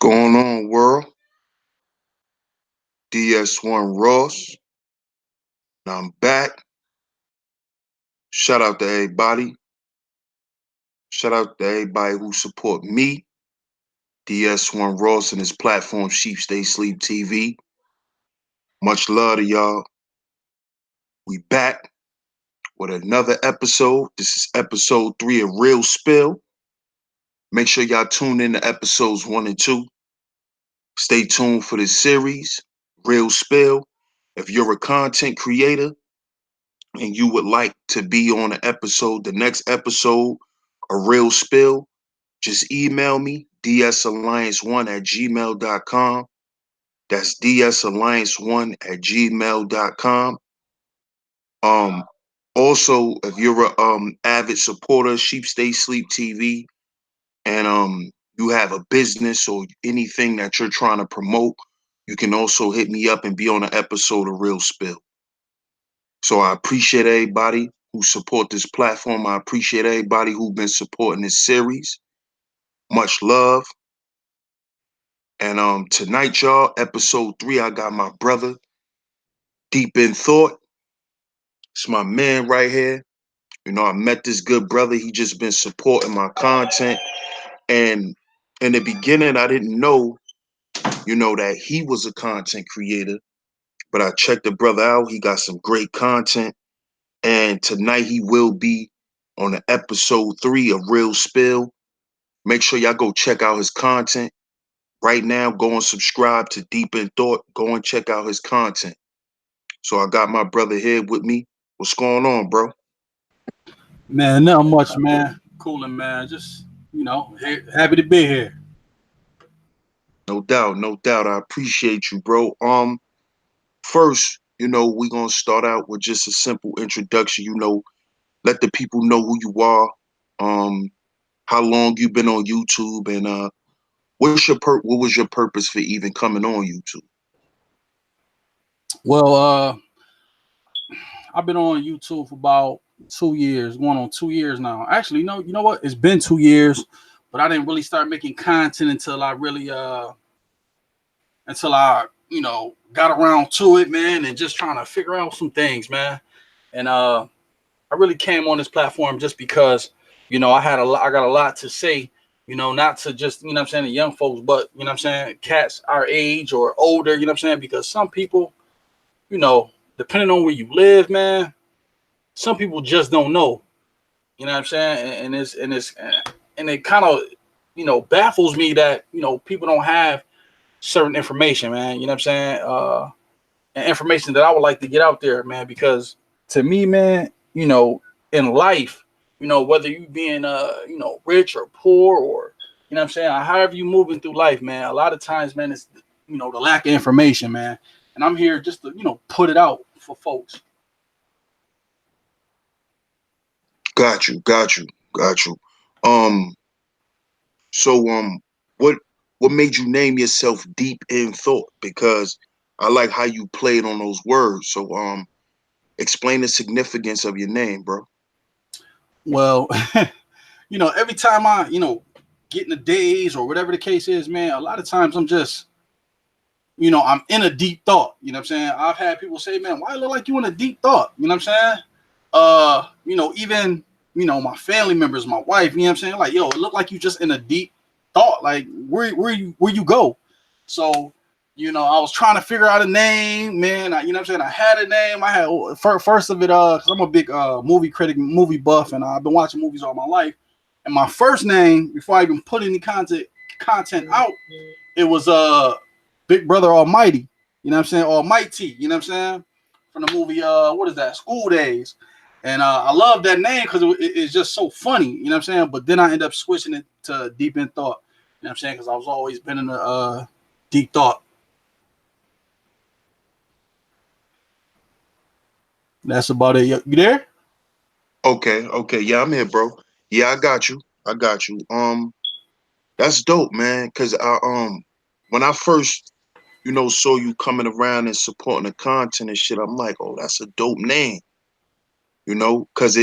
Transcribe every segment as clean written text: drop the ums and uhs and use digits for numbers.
Going on, world? DS1 Ross. Now I'm back. Shout out to everybody. Shout out to everybody who support me, DS1 Ross, and his platform, SHEEPSTAYSLEEPTV. Much love to y'all. We back with another episode. This is episode 3 of Real Spill. Make sure y'all tune in to episodes 1 and 2. Stay tuned for this series, Real Spill. If you're a content creator and you would like to be on an episode, the next episode, a Real Spill, just email me, dsalliance1@gmail.com. That's dsalliance1@gmail.com. Um, Also, if you're a avid supporter, Sheep Stay Sleep TV, and you have a business or anything that you're trying to promote, you can also hit me up and be on an episode of Real Spill. So I appreciate everybody who support this platform. I appreciate everybody who's been supporting this series. Much love. And tonight, y'all, episode 3, I got my brother, Deep in Thought. It's my man right here. You know, I met this good brother. He just been supporting my content. And in the beginning, I didn't know, that he was a content creator. But I checked the brother out. He got some great content. And tonight he will be on the episode 3 of Real Spill. Make sure y'all go check out his content. Right now, go and subscribe to Deep in Thought. Go and check out his content. So I got my brother here with me. What's going on, bro? Man, not much, man. Cooling, man. Just happy to be here. No doubt, no doubt. I appreciate you, bro. First, we're gonna start out with just a simple introduction. Let the people know who you are, how long you've been on YouTube, and what was your purpose for even coming on YouTube? Well, I've been on YouTube for about 2 years, going on 2 years now. Actually, you know what? It's been 2 years, but I didn't really start making content until I really got around to it, man, and just trying to figure out some things, man. And I really came on this platform just because, I got a lot to say, not to just, I'm saying, the young folks, but, I'm saying, cats our age or older, I'm saying, because some people, depending on where you live, man, some people just don't know, I'm saying? And it kind of, baffles me that, people don't have certain information, man, I'm saying? And information that I would like to get out there, man, because to me, man, in life, whether you being rich or poor or I'm saying, however you moving through life, man, a lot of times, man, it's the lack of information, man. And I'm here just to, put it out for folks. Got you, got you, got you. Um, so what made you name yourself Deep in Thought? Because I like how you played on those words. So explain the significance of your name, bro. Well, every time I, get in the days or whatever the case is, man, a lot of times I'm just, I'm in a deep thought. You know what I'm saying? I've had people say, man, why it look like you in a deep thought? You know what I'm saying? Even, my family members, my wife, you know what I'm saying? Like, yo, it looked like you just in a deep thought. Like, where you go? So, I was trying to figure out a name, man. You know what I'm saying? I had a name. I had first of it, cause I'm a big movie critic, movie buff, and I've been watching movies all my life. And my first name, before I even put any content out, it was Big Brother Almighty. You know what I'm saying? Almighty. You know what I'm saying? From the movie, what is that? School Days. And I love that name because it's just so funny. You know what I'm saying? But then I end up switching it to Deep in Thought. You know what I'm saying? Because I was always been in a deep thought. That's about it. You there? Okay, yeah, I'm here, bro. Yeah, I got you. I got you. That's dope, man. Cause when I first, saw you coming around and supporting the content and shit, I'm like, oh, that's a dope name. Cause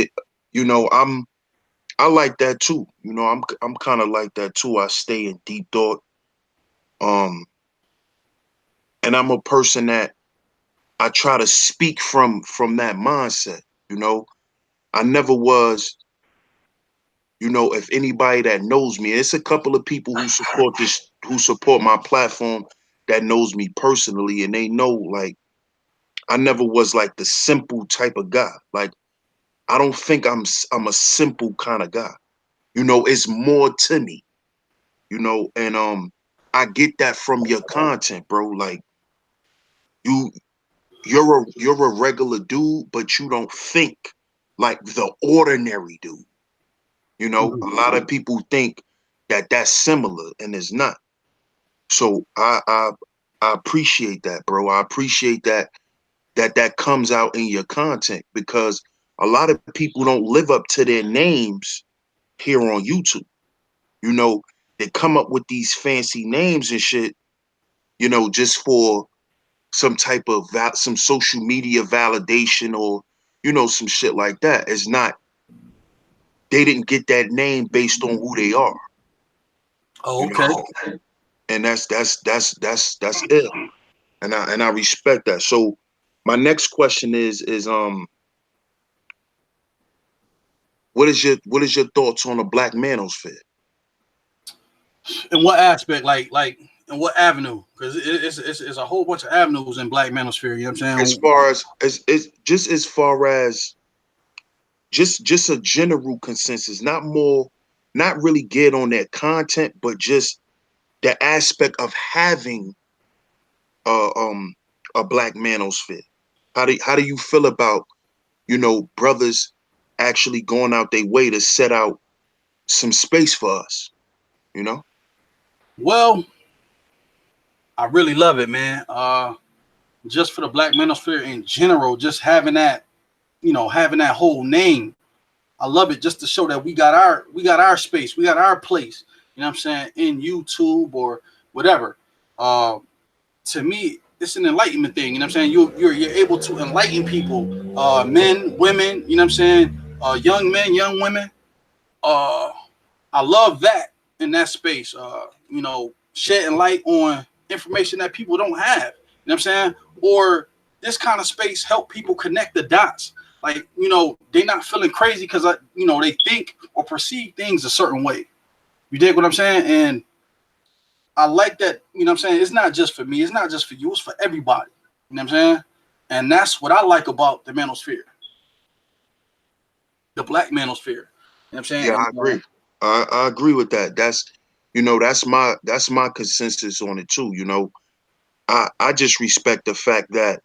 I like that too. I'm kind of like that too. I stay in deep thought. Um, and I'm a person that I try to speak from that mindset. You know, I never was. You know, if anybody that knows me, it's a couple of people who support my platform that knows me personally, and they know like I never was like the simple type of guy. Like I don't think I'm a simple kind of guy. You know, it's more to me. You know, and I get that from your content, bro. Like you you're a regular dude, but you don't think like the ordinary dude. You know, a lot of people think that that's similar, and it's not. So I appreciate that, bro. I appreciate that comes out in your content because a lot of people don't live up to their names here on YouTube. You know, they come up with these fancy names and shit, you know, just for some type of some social media validation or, you know, some shit like that. It's not, they didn't get that name based on who they are, Oh, you okay. know, and that's ill. And I respect that. So my next question is what is your thoughts on a black manosphere? In what aspect? Like in what avenue? Because it's a whole bunch of avenues in Black Manosphere. You know what I'm As saying? far as just as far as just a general consensus, not more, not really get on that content, but just the aspect of having a a black manosphere. How do you feel about, you know, brothers actually going out their way to set out some space for us, you know? Well, I really love it, man. Just for the Black Manosphere in general, just having that, having that whole name. I love it just to show that we got our space, we got our place. You know what I'm saying, in YouTube or whatever. Uh, to me, it's an enlightenment thing. You know what I'm saying? You're able to enlighten people, men, women. You know what I'm saying? Young men, young women. Uh, I love that in that space. Shedding light on information that people don't have. You know what I'm saying? Or this kind of space help people connect the dots. Like, they're not feeling crazy because they think or perceive things a certain way. You dig what I'm saying? And I like that, what I'm saying? It's not just for me, it's not just for you, it's for everybody. You know what I'm saying? And that's what I like about the manosphere, the black manosphere. You know what I'm saying? Yeah, And I agree. I agree with that. That's, you know, that's my consensus on it too. You know, I just respect the fact that,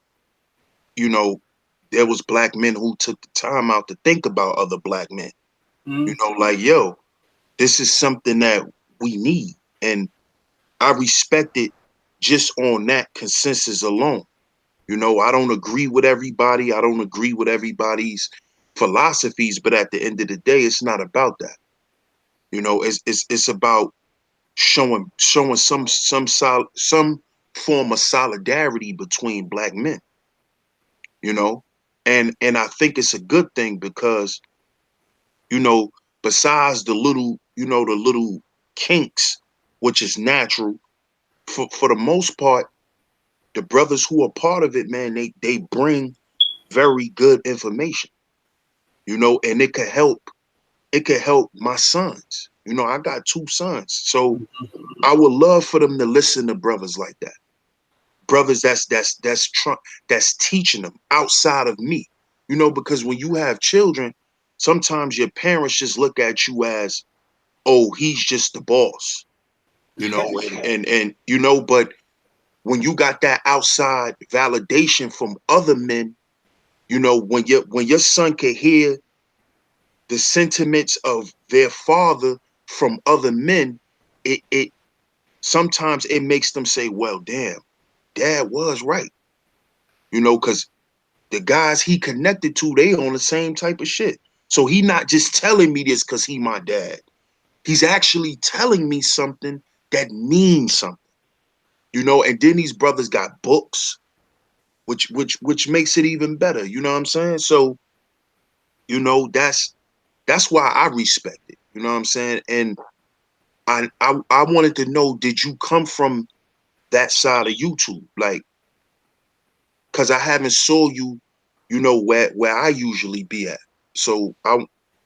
you know, there was black men who took the time out to think about other black men. You mhm. know, like, yo, this is something that we need. And I respect it just on that consensus alone. You know, I don't agree with everybody. I don't agree with everybody's philosophies, but at the end of the day, it's not about that. You know, it's about showing some form of solidarity between black men, you know? And I think it's a good thing because, you know, besides the little kinks, which is natural, for the most part, the brothers who are part of it, man, they bring very good information, you know, and it could help my sons. You know, I got two sons. So I would love for them to listen to brothers like that. Brothers that's teaching them outside of me. You know, because when you have children, sometimes your parents just look at you as, oh, he's just the boss, you know, and you know, but when you got that outside validation from other men, you know, when your son can hear the sentiments of their father from other men, it sometimes it makes them say, well, damn, dad was right, you know, because the guys he connected to, they on the same type of shit. So he not just telling me this because he my dad. He's actually telling me something that means something, you know. And then these brothers got books, which makes it even better. You know what I'm saying? So, you know, that's why I respect it. You know what I'm saying? And I wanted to know, did you come from that side of YouTube, like, cause I haven't saw you, where I usually be at. So I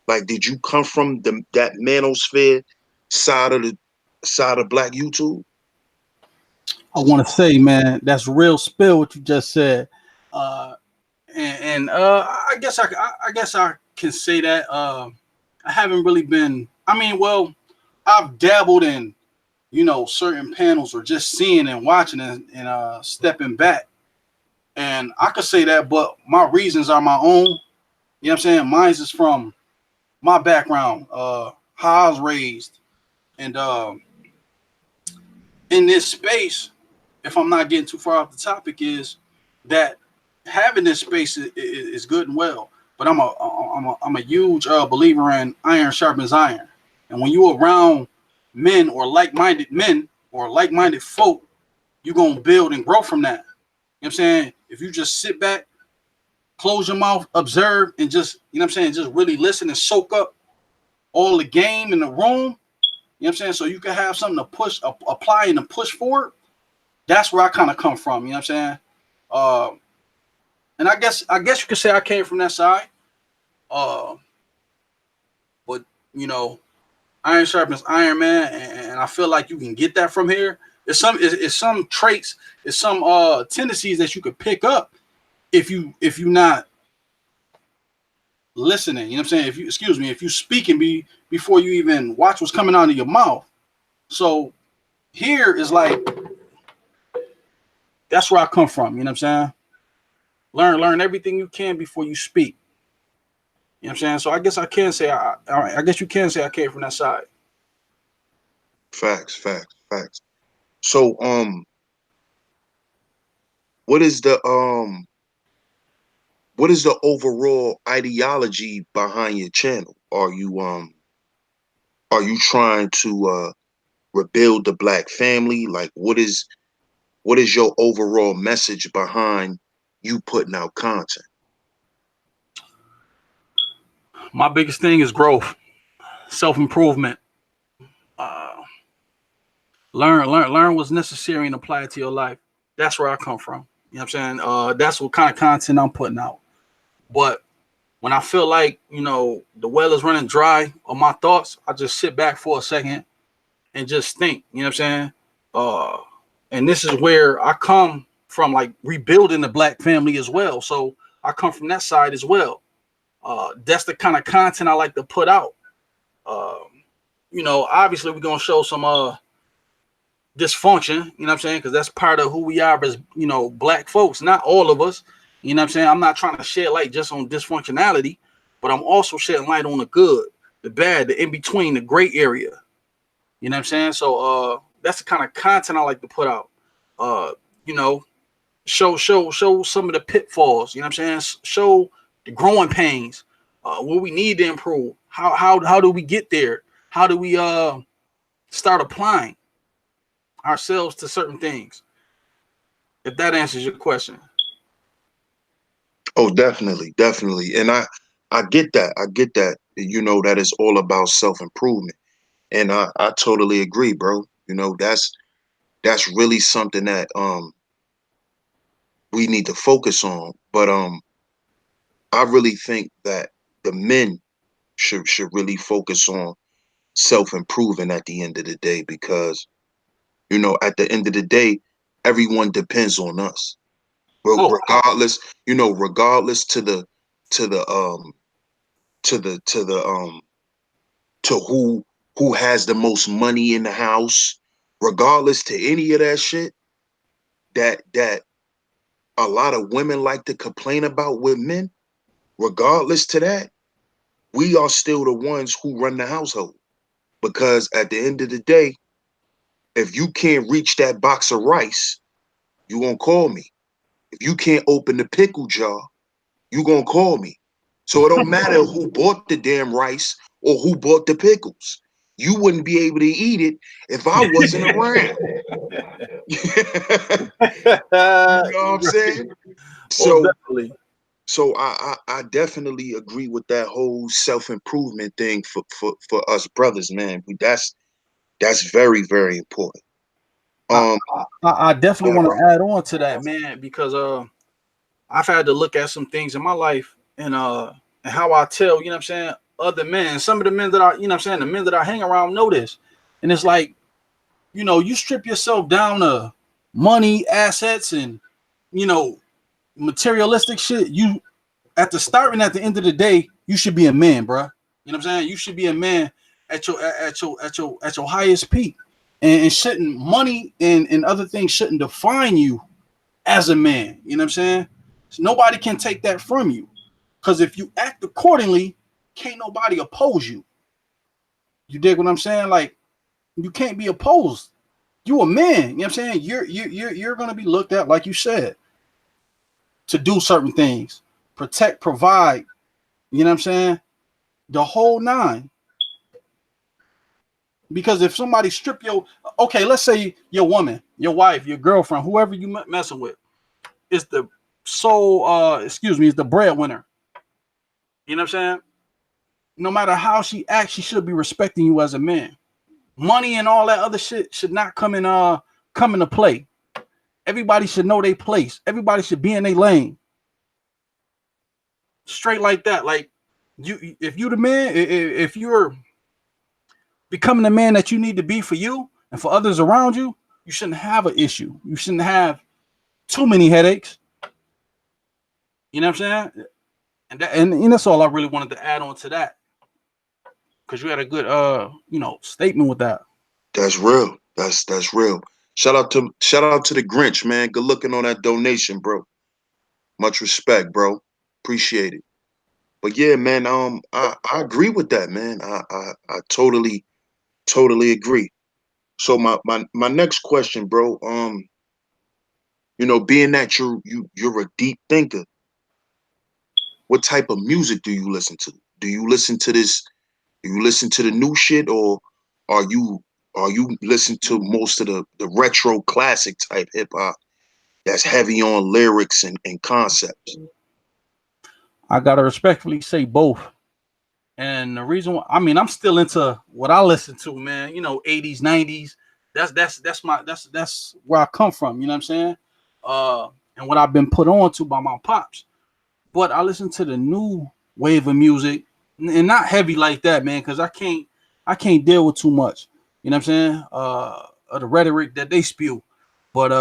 like, did you come from that manosphere side of the side of Black YouTube? I want to say, man, that's real spill what you just said. Uh, and I guess I can say that I haven't really been. I mean, well, I've dabbled in certain panels or just seeing and watching and stepping back, and I could say that, but my reasons are my own. You know what I'm saying? Mine's is from my background, how I was raised, and in this space, if I'm not getting too far off the topic, is that having this space is good and well. But I'm a huge believer in iron sharpens iron, and when you around men or like-minded folk, you're gonna build and grow from that. You know what I'm saying? If you just sit back, close your mouth, observe, and just just really listen and soak up all the game in the room. You know what I'm saying? So you can have something to push, apply, and to push forward. That's where I kind of come from. You know what I'm saying? Uh, and I guess you could say I came from that side. Uh, but you know, iron sharpens iron, man, and I feel like you can get that from here. It's some traits, it's some tendencies that you could pick up if you not listening. You know what I'm saying? If you speaking before you even watch what's coming out of your mouth. So here is like that's where I come from. You know what I'm saying? Learn everything you can before you speak. You know what I'm saying? So I guess I can say I guess you can say I came from that side. Facts, facts, facts. So what is the overall ideology behind your channel? Are you trying to rebuild the Black family? Like, what is your overall message behind you putting out content? My biggest thing is growth, self improvement. Uh, learn what's necessary and apply it to your life. That's where I come from. You know what I'm saying? That's what kind of content I'm putting out. But when I feel like the well is running dry on my thoughts, I just sit back for a second and just think. You know what I'm saying? Uh, and this is where I come from, like rebuilding the Black family as well. So I come from that side as well. That's the kind of content I like to put out. Obviously we're gonna show some dysfunction, you know what I'm saying? Because that's part of who we are as, Black folks, not all of us. You know what I'm saying? I'm not trying to shed light just on dysfunctionality, but I'm also shedding light on the good, the bad, the in between, the gray area. You know what I'm saying? So that's the kind of content I like to put out. Uh, you know, show some of the pitfalls, you know what I'm saying? Show the growing pains, what we need to improve. How do we get there? How do we start applying ourselves to certain things? If that answers your question. Oh, definitely, definitely. And I get that. I get that. That is all about self-improvement. And I totally agree, bro. That's really something that we need to focus on. But I really think that the men should really focus on self-improving at the end of the day, because at the end of the day, everyone depends on us. Oh, Regardless, regardless to the to the to the to who has the most money in the house, regardless to any of that shit that a lot of women like to complain about with men, regardless to that, we are still the ones who run the household. Because at the end of the day, if you can't reach that box of rice, you gonna call me. If you can't open the pickle jar, you gonna call me. So it don't matter who bought the damn rice or who bought the pickles. You wouldn't be able to eat it if I wasn't around. You know what I'm saying? oh, So definitely. I definitely agree with that whole self-improvement thing for us brothers, man. That's very, very important. I, Um, I definitely want to add on to that, man, because I've had to look at some things in my life and how I tell, you know what I'm saying, other men. Some of the men that I, you know what I'm saying, the men that I hang around know this. And it's like, you know, you strip yourself down to money, assets, and, you know, materialistic shit. You at the start and at the end of the day, you should be a man, bro. You know what I'm saying? You should be a man at your highest peak. And shouldn't money and other things shouldn't define you as a man. You know what I'm saying? So nobody can take that from you. Because if you act accordingly, can't nobody oppose you. You dig what I'm saying? Like, you can't be opposed. You a man. You know what I'm saying? You're gonna be looked at, like you said, to do certain things. Protect, provide, you know what I'm saying? The whole nine. Because if somebody strip your, okay, let's say your woman, your wife, your girlfriend, whoever you messing with, is the sole, is the breadwinner. You know what I'm saying? No matter how she acts, she should be respecting you as a man. Money and all that other shit should not come into play. Everybody should know their place. Everybody should be in their lane. Straight like that. Like you, if you the man, if you're becoming the man that you need to be for you and for others around you, you shouldn't have an issue. You shouldn't have too many headaches. You know what I'm saying? And that's all I really wanted to add on to that. Because you had a good statement with that. that's real. That's real. Shout out to the Grinch, man. Good looking on that donation, bro. Much respect, bro. Appreciate it. But yeah, man, I agree with that, man. I totally agree. So my next question, bro, being that you're a deep thinker, what type of music do you listen to? Do you listen to this? Do you listen to the new shit, or are you are you listen to most of the retro classic type hip hop that's heavy on lyrics and concepts? I gotta respectfully say both. And the reason why, I mean, I'm still into what I listen to, man. You know, 80s, 90s. That's where I come from. You know what I'm saying? And what I've been put on to by my pops. But I listen to the new wave of music, and not heavy like that, man, because I can't deal with too much. You know what I'm saying? Of the rhetoric that they spew. But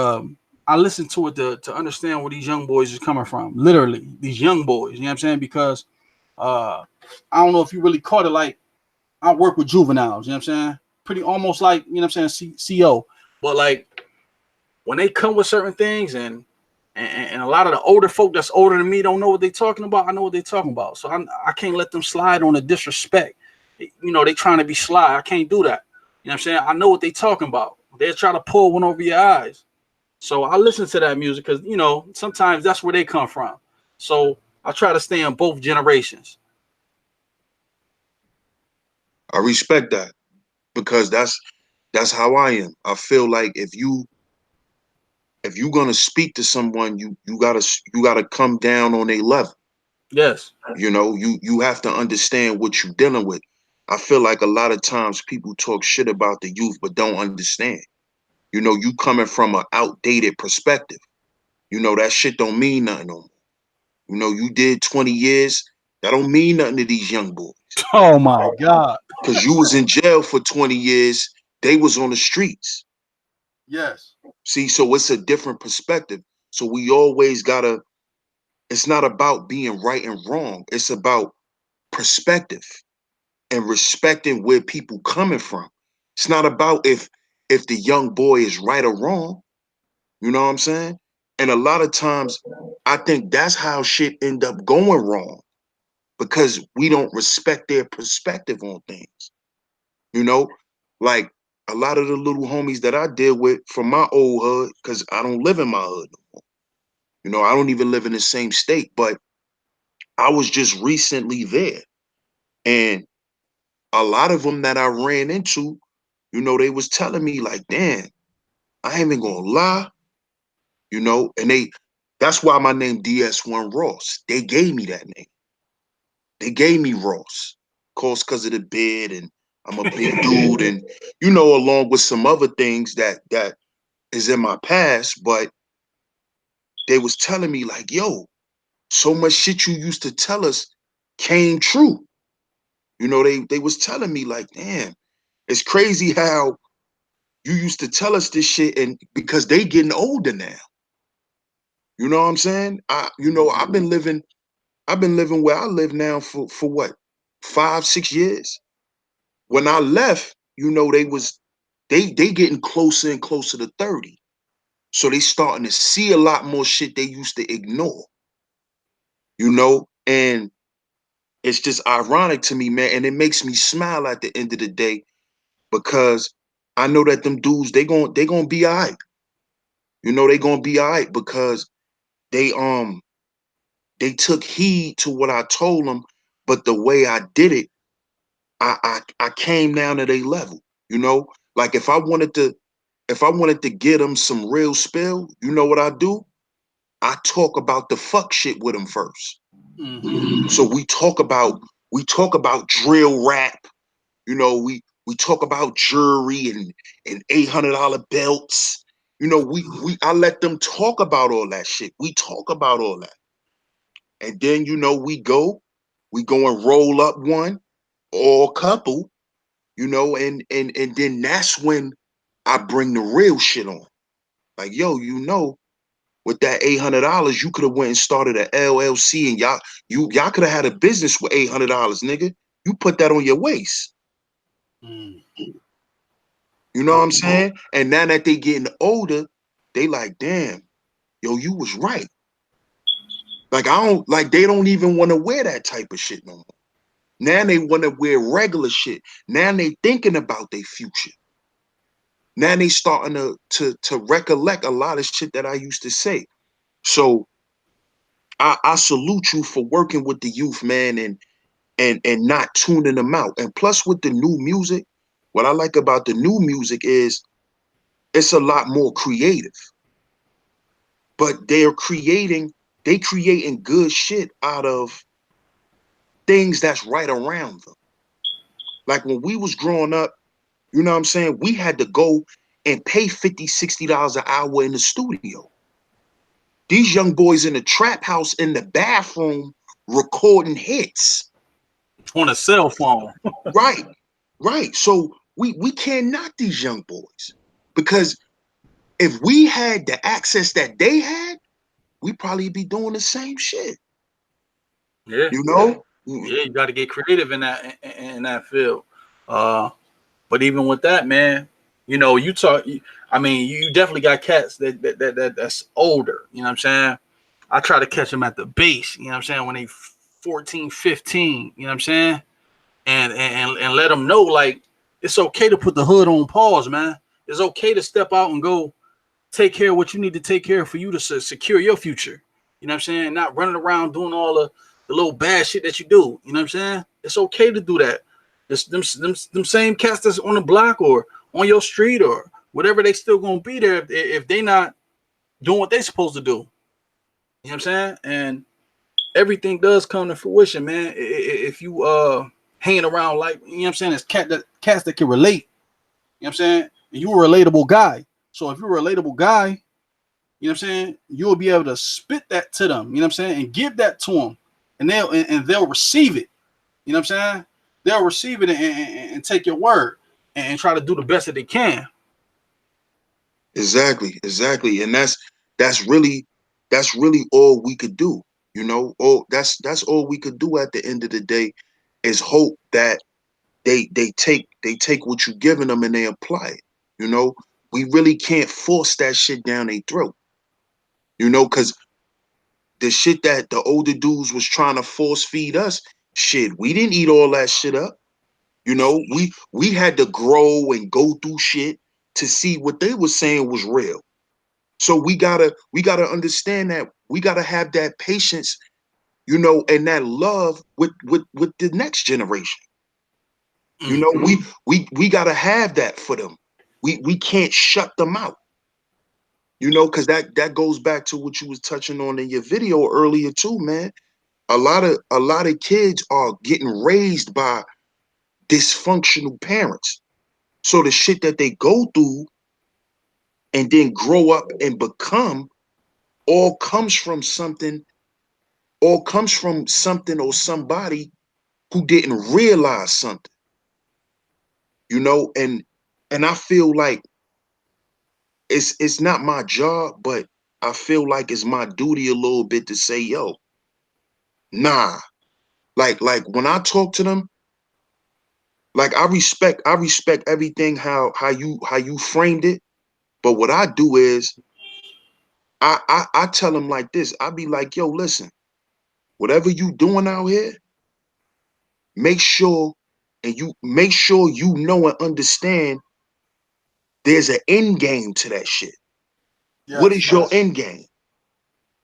I listen to it to understand where these young boys is coming from. Literally, these young boys. You know what I'm saying? Because uh, I don't know if you really caught it. Like, I work with juveniles. You know what I'm saying? Pretty almost like, you know what I'm saying, CO. But like when they come with certain things and a lot of the older folk that's older than me don't know what they're talking about. I know what they're talking about, so I can't let them slide on the disrespect. You know, they trying to be sly. I can't do that. You know what I'm saying? I know what they talking about. They'll try to pull one over your eyes. So I listen to that music because, you know, sometimes that's where they come from. So I try to stay in both generations. I respect that because that's how I am. I feel like if you're gonna speak to someone, you gotta come down on a level. Yes. You have to understand what you're dealing with. I feel like a lot of times people talk shit about the youth but don't understand. You coming from an outdated perspective. That shit don't mean nothing no more. You did 20 years, that don't mean nothing to these young boys. Oh my God. Cause you was in jail for 20 years, they was on the streets. Yes. See, so it's a different perspective. So we always gotta, it's not about being right and wrong. It's about perspective and respecting where people coming from. It's not about if the young boy is right or wrong. You know what I'm saying? And a lot of times I think that's how shit end up going wrong because we don't respect their perspective on things. You know, like a lot of the little homies that I deal with from my old hood, because I don't live in my hood no more. I don't even live in the same state, but I was just recently there. And a lot of them that I ran into, they was telling me like, damn, I ain't even gonna lie, and that's why my name DS1 Ross. They gave me that name. They gave me Ross. Of course, because of the beard and I'm a big dude, and along with some other things that is in my past, but they was telling me like, yo, so much shit you used to tell us came true. You know, they was telling me like, damn, it's crazy how you used to tell us this shit, and because they getting older now. You know what I'm saying? I've been living where I live now for what, 5, 6 years. When I left, they getting closer and closer to 30. So they starting to see a lot more shit they used to ignore, and it's just ironic to me, man. And it makes me smile at the end of the day because I know that them dudes, they gonna be all right. They gonna be all right because they they took heed to what I told them, but the way I did it, I came down to their level. Like if I wanted to get them some real spill, you know what I do? I talk about the fuck shit with them first. So we talk about drill rap. We talk about jewelry and $800 belts. I let them talk about all that shit. We talk about all that, and then we go and roll up one or a couple, and then that's when I bring the real shit on. Like, yo, with that $800, you could have went and started an LLC, and y'all could have had a business with $800, nigga. You put that on your waist. Mm. You know what I'm saying? And now that they getting older, they like, damn, yo, you was right. Like they don't even want to wear that type of shit no more. Now they want to wear regular shit. Now they thinking about their future. Now they starting to recollect a lot of shit that I used to say. So I salute you for working with the youth, man, and not tuning them out. And plus with the new music, what I like about the new music is it's a lot more creative. But they creating good shit out of things that's right around them. Like when we was growing up, you know what I'm saying? We had to go and pay $50, $60 an hour in the studio. These young boys in the trap house in the bathroom recording hits. On a cell phone. Right, right. So we can't knock these young boys because if we had the access that they had, we probably be doing the same shit. Yeah, You know? yeah. You got to get creative in that field. Uh, but even with that, man, you talk. I mean, you definitely got cats that's older. You know what I'm saying? I try to catch them at the base. You know what I'm saying? When they 14, 15. You know what I'm saying? And let them know like it's okay to put the hood on pause, man. It's okay to step out and go take care of what you need to take care of for you to secure your future. You know what I'm saying? Not running around doing all the little bad shit that you do. You know what I'm saying? It's okay to do that. It's them same cats that's on the block or on your street or whatever, they still gonna be there if they not doing what they supposed to do. You know what I'm saying? And everything does come to fruition, man. If you hanging around like, you know what I'm saying, it's cats that can relate. You know what I'm saying? And you're a relatable guy. So if you're a relatable guy, you know what I'm saying, you'll be able to spit that to them, you know what I'm saying, and give that to them. And they'll receive it. You know what I'm saying? They'll receive it and take your word and try to do the best that they can. Exactly, exactly. And that's really all we could do. That's all we could do at the end of the day is hope that they take what you're giving them and they apply it. You know, we really can't force that shit down their throat. Because the shit that the older dudes was trying to force feed us, shit, we didn't eat all that shit up. We had to grow and go through shit to see what they were saying was real. So we gotta understand that we gotta have that patience, and that love with the next generation. Mm. We gotta have that for them. We can't shut them out. Because that goes back to what you was touching on in your video earlier too, man. A lot of kids are getting raised by dysfunctional parents. So the shit that they go through and then grow up and become all comes from something, or somebody who didn't realize something, you know, and I feel like it's not my job, but I feel like it's my duty a little bit to say, yo, nah. Like when I talk to them, like I respect everything how you framed it. But what I do is I tell them like this. I be like, yo, listen, whatever you doing out here, make sure you know and understand there's an end game to that shit. What Yes. is your end game?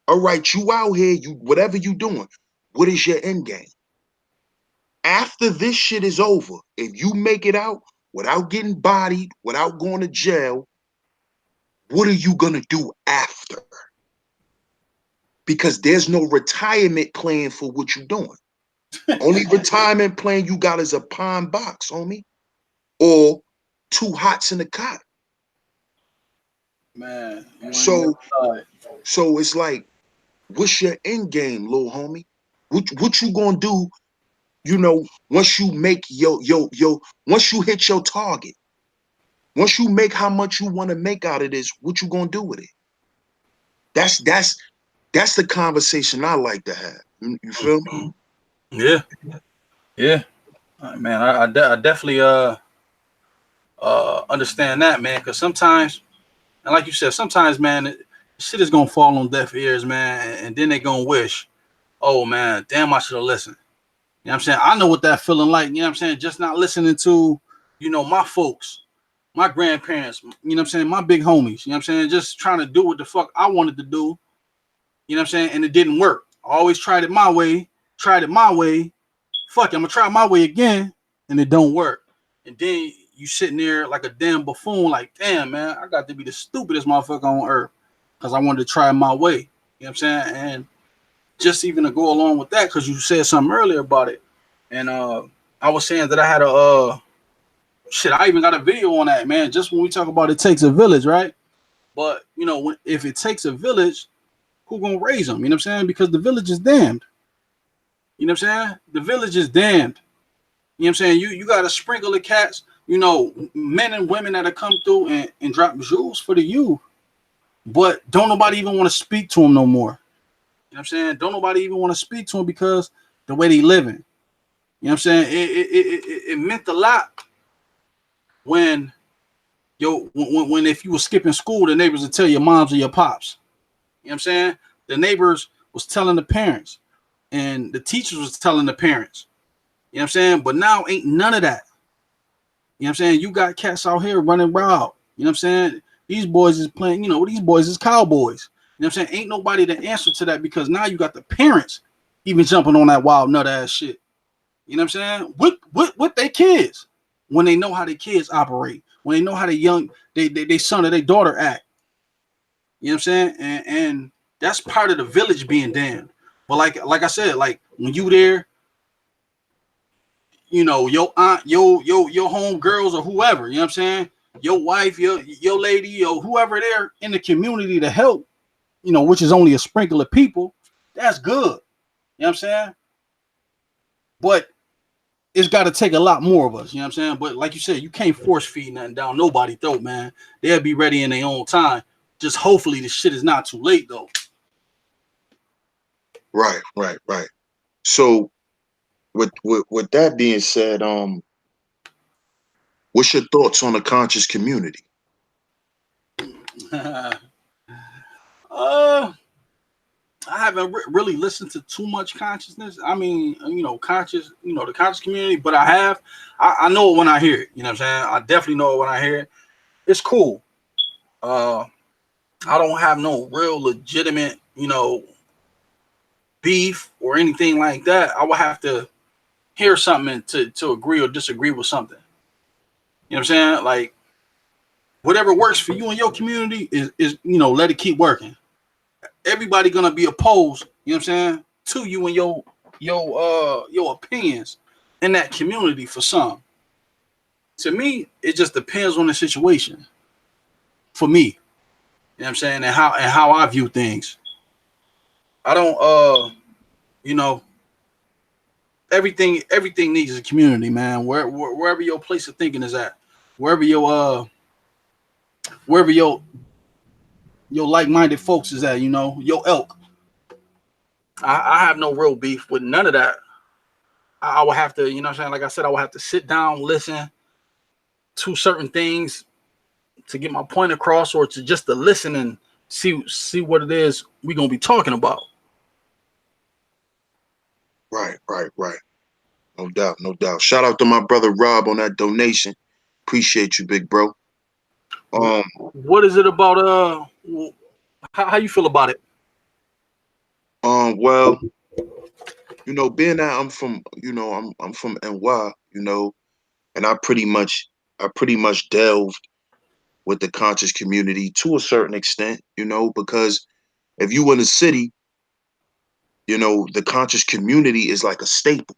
All right, you out here, you whatever you doing, what is your end game? After this shit is over, if you make it out without getting bodied, without going to jail, what are you gonna do after? Because there's no retirement plan for what you're doing. Only retirement plan you got is a pine box, homie, or two hots in the cot. Man, you ain't never So, tried. so it's like, what's your end game, little homie? What you gonna do? You know, once you make once you hit your target, once you make how much you want to make out of this, what you gonna do with it? That's that's that's the conversation I like to have. You feel me? Yeah, yeah. Man, I definitely understand that, man. Because sometimes, and like you said, sometimes, man, shit is gonna fall on deaf ears, man, and then they gonna wish, oh man, damn, I should have listened. You know what I'm saying? I know what that feeling like. You know what I'm saying? Just not listening to, my folks, my grandparents. You know what I'm saying? My big homies. You know what I'm saying? Just trying to do what the fuck I wanted to do. You know what I'm saying? And it didn't work. I always tried it my way. Tried it my way. Fuck it, I'm gonna try my way again, and it don't work. And then you sitting there like a damn buffoon, like, damn, man, I got to be the stupidest motherfucker on earth because I wanted to try my way. You know what I'm saying? And just even to go along with that, because you said something earlier about it, and I was saying that I had a shit. I even got a video on that, man. Just when we talk about it takes a village, right? But if it takes a village, who gonna raise them? You know what I'm saying? Because the village is damned. You know what I'm saying? The village is damned. You know what I'm saying? You got to sprinkle the cats, men and women that have come through and drop jewels for the youth. But don't nobody even want to speak to them no more. You know what I'm saying? Don't nobody even want to speak to them because the way they living. You know what I'm saying? It meant a lot when when if you were skipping school, the neighbors would tell your moms or your pops. You know what I'm saying? The neighbors was telling the parents, and the teachers was telling the parents. You know what I'm saying? But now ain't none of that. You know what I'm saying? You got cats out here running wild. You know what I'm saying? These boys is playing, these boys is cowboys. You know what I'm saying? Ain't nobody to answer to that because now you got the parents even jumping on that wild nut ass shit. You know what I'm saying? With their kids. When they know how their kids operate. When they know how they son or their daughter act. You know what I'm saying? And that's part of the village being damned. But like I said, like when you there, your aunt, your home girls or whoever, you know what I'm saying? Your wife, your lady, or whoever there in the community to help, which is only a sprinkle of people, that's good. You know what I'm saying? But it's got to take a lot more of us, you know what I'm saying? But like you said, you can't force feed nothing down nobody's throat, man. They'll be ready in their own time. Just hopefully the shit is not too late though. Right, right, right. So with that being said, what's your thoughts on the conscious community? uh I haven't really listened to too much consciousness. I mean, the conscious community, but I know it when I hear it. You know what I'm saying? I definitely know it when I hear it. It's cool. Uh, I don't have no real legitimate, beef or anything like that. I would have to hear something to agree or disagree with something. You know what I'm saying? Like whatever works for you and your community is let it keep working. Everybody gonna be opposed, you know what I'm saying, to you and your opinions in that community for some. To me, it just depends on the situation. For me. You know what I'm saying? And how I view things. I don't you know, everything needs a community, man. Wherever your place of thinking is at, wherever your like-minded folks is at, your elk. I have no real beef with none of that. I would have to, what I'm saying? Like I said, I would have to sit down, listen to certain things to get my point across, or to just to listen and see what it is we're gonna be talking about. Right, right, right. No doubt, no doubt. Shout out to my brother Rob on that donation. Appreciate you, big bro. Um, What is it about? How you feel about it? well, being that I'm from, I'm from NY, and I pretty much delved with the conscious community to a certain extent, because if you in a city, the conscious community is like a staple.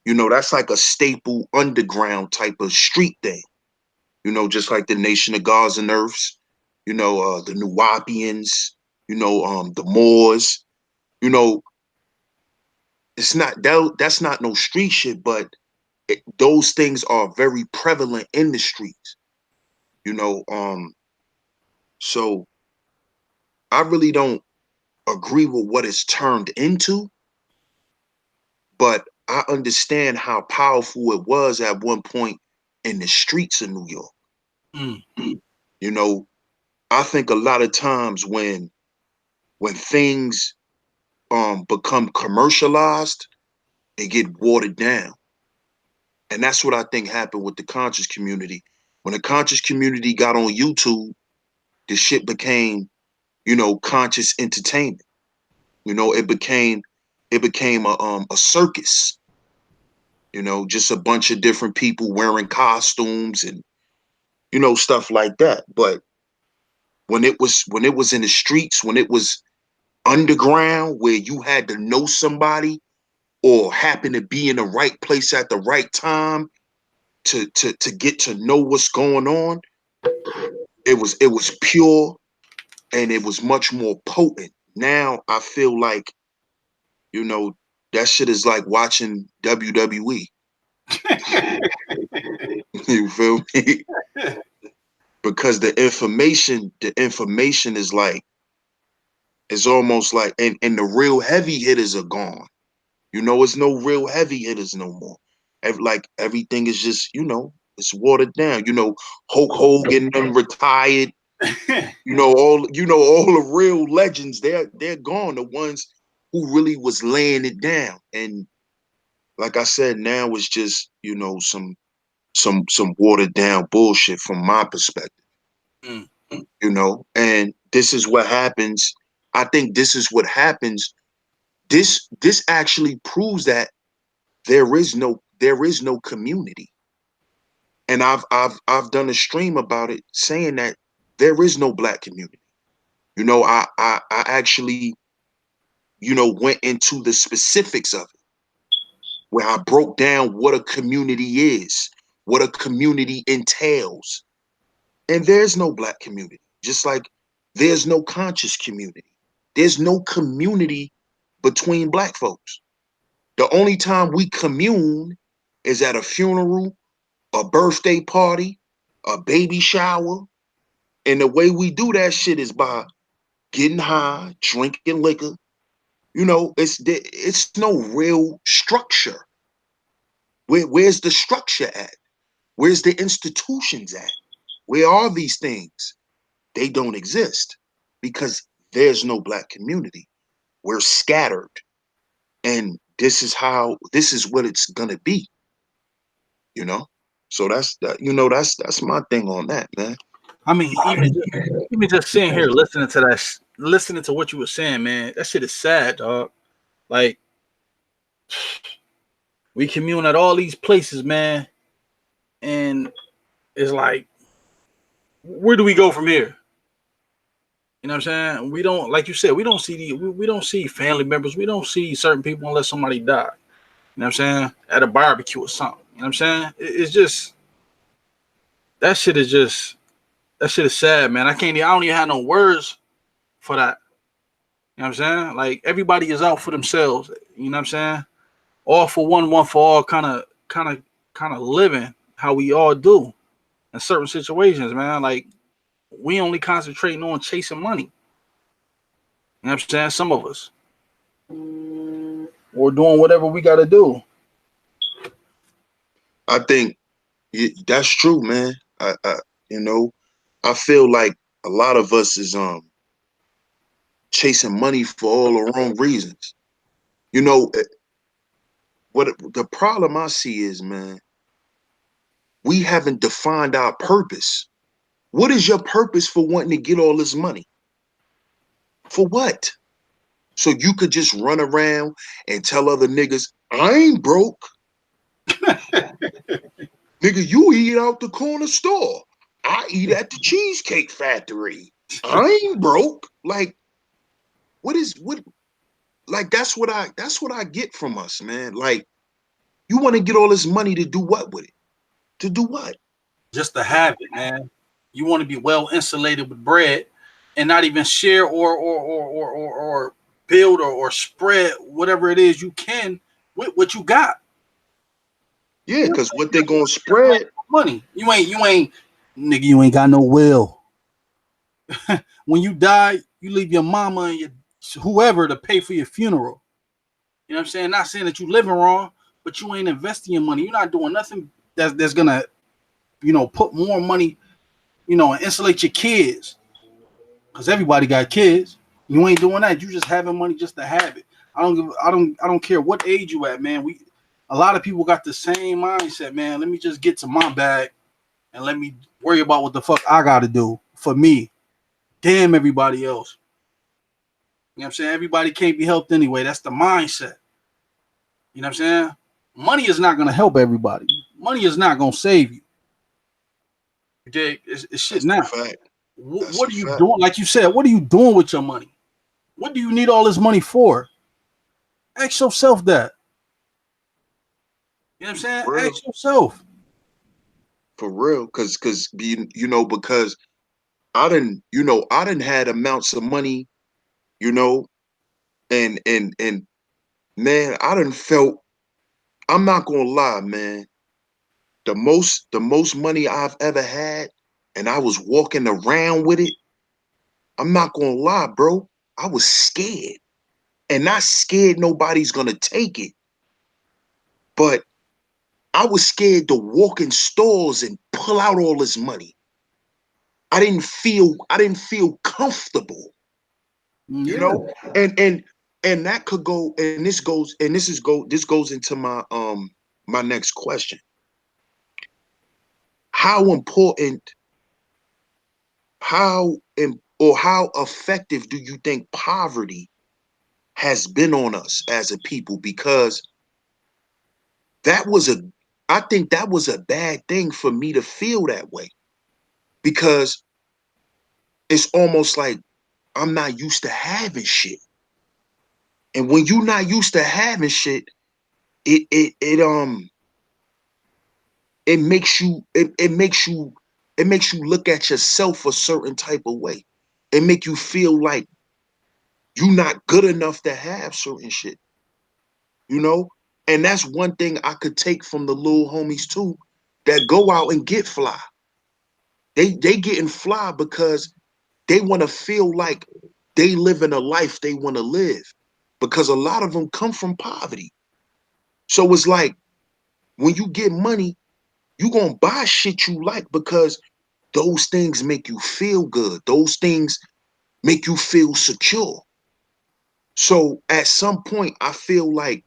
That's like a staple underground type of street thing. Just like the Nation of Gods and Earths, the Nuwapians, the Moors, you know, that's not no street shit, but those things are very prevalent in the streets, you know. So I really don't agree with what it's turned into, but I understand how powerful it was at one point in the streets of New York. Mm. You know, I think a lot of times when things become commercialized, they get watered down. And that's what I think happened with the conscious community. When the conscious community got on YouTube, the shit became, conscious entertainment. It became a circus, just a bunch of different people wearing costumes and stuff like that. But when it was in the streets, when it was underground, where you had to know somebody or happen to be in the right place at the right time to get to know what's going on, it was pure, and it was much more potent. Now I feel like, you know, that shit is like watching WWE. You feel me? Because the information is like, it's almost like, and the real heavy hitters are gone. It's no real heavy hitters no more. Like everything is just, it's watered down. Hulk Hogan them retired. All the real legends, they're gone. The ones who really was laying it down. And like I said, now it's just, some watered down bullshit from my perspective. Mm. And this is what happens. I think this is what happens. This actually proves that there is no community. And I've done a stream about it, saying that there is no black community. I actually, went into the specifics of it, where I broke down what a community is, what a community entails. And there's no black community, just like there's no conscious community. There's no community between black folks. The only time we commune is at a funeral, a birthday party, a baby shower. And the way we do that shit is by getting high, drinking liquor. It's no real structure. Where's the structure at? Where's the institutions at? Where are these things? They don't exist because there's no black community. We're scattered. And this is what it's gonna be, you know? So that's my thing on that, man. I mean, even just sitting here listening to that, listening to what you were saying, man, that shit is sad, dog. Like, we commune at all these places, man, and it's like, where do we go from here? You know what I'm saying? We don't, like you said, we don't see we don't see family members. We don't see certain people unless somebody died. You know what I'm saying? At a barbecue or something. You know what I'm saying? It's just, that shit is just That shit is sad, man. I don't even have no words for that. You know what I'm saying? Like everybody is out for themselves. You know what I'm saying? All for one for all kind of living how we all do in certain situations, man. Like we only concentrating on chasing money. You know what I'm saying? Some of us. Or doing whatever we gotta do. I think that's true, man. You know, I feel like a lot of us is chasing money for all the wrong reasons. You know, what the problem I see is, man, we haven't defined our purpose. What is your purpose for wanting to get all this money? For what? So you could just run around and tell other niggas, I ain't broke. Nigga, you eat out the corner store. I eat at the Cheesecake Factory. I ain't broke. Like, what like that's what I get from us, man. Like, you want to get all this money to do what with it? To do what? Just to have it, man. You want to be well insulated with bread and not even share or build or spread whatever it is you can with what you got. Yeah, You because what they ain't gonna spread, money. You ain't nigga, you ain't got no will. When you die, you leave your mama and your whoever to pay for your funeral. You know what I'm saying? Not saying that you living wrong, but you ain't investing your money. You're not doing nothing that's gonna, put more money, and insulate your kids. Because everybody got kids. You ain't doing that. You just having money just to have it. I don't care what age you at, man. A lot of people got the same mindset, man. Let me just get to my bag and let me worry about what the fuck I gotta do for me. Damn everybody else. You know what I'm saying? Everybody can't be helped anyway. That's the mindset. You know what I'm saying? Money is not gonna help everybody. Money is not gonna save you. You dig? It's shit that's a now. fact. That's What a are you fact. doing? Like you said, what are you doing with your money? What do you need all this money for? Ask yourself that. You know what I'm saying? For real. Ask yourself. For real. Because I didn't had amounts of money, you know, and man, I didn't felt, I'm not gonna lie, man. The most money I've ever had, and I was walking around with it. I'm not gonna lie, bro. I was scared. And not scared nobody's gonna take it, but I was scared to walk in stores and pull out all this money. I didn't feel comfortable, you Yeah. know? And that could go, and this goes into my next question. How important, or how effective do you think poverty has been on us as a people? Because that was a I think that was a bad thing for me to feel that way, because it's almost like I'm not used to having shit. And when you're not used to having shit, it makes you look at yourself a certain type of way. It make you feel like you're not good enough to have certain shit, you know? And that's one thing I could take from the little homies too, that go out and get fly. They getting fly because they want to feel like they living a life they want to live, because a lot of them come from poverty. So it's like, when you get money, you gonna buy shit you like because those things make you feel good. Those things make you feel secure. So at some point, I feel like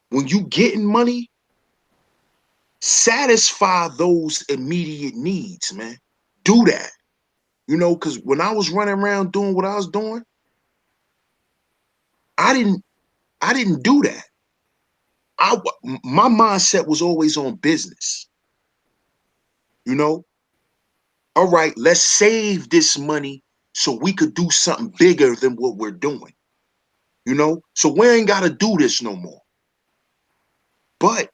when you getting money, satisfy those immediate needs, man. Do that. Because when I was running around doing what I was doing, I didn't I didn't do that. My mindset was always on business. You know, all right, let's save this money so we could do something bigger than what we're doing. So we ain't got to do this no more. But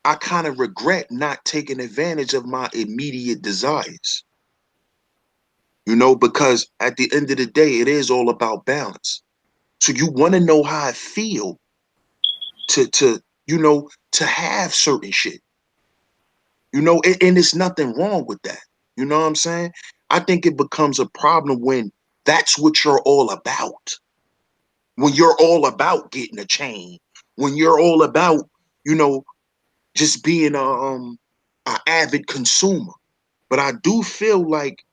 I kind of regret not taking advantage of my immediate desires. you know, because at the end of the day, it is all about balance. So you want to know how I feel to you know, to have certain shit, you know, and there's nothing wrong with that. You know what I'm saying? I think it becomes a problem when that's what you're all about. When you're all about getting a chain, when you're all about, you know, just being a avid consumer. But I do feel like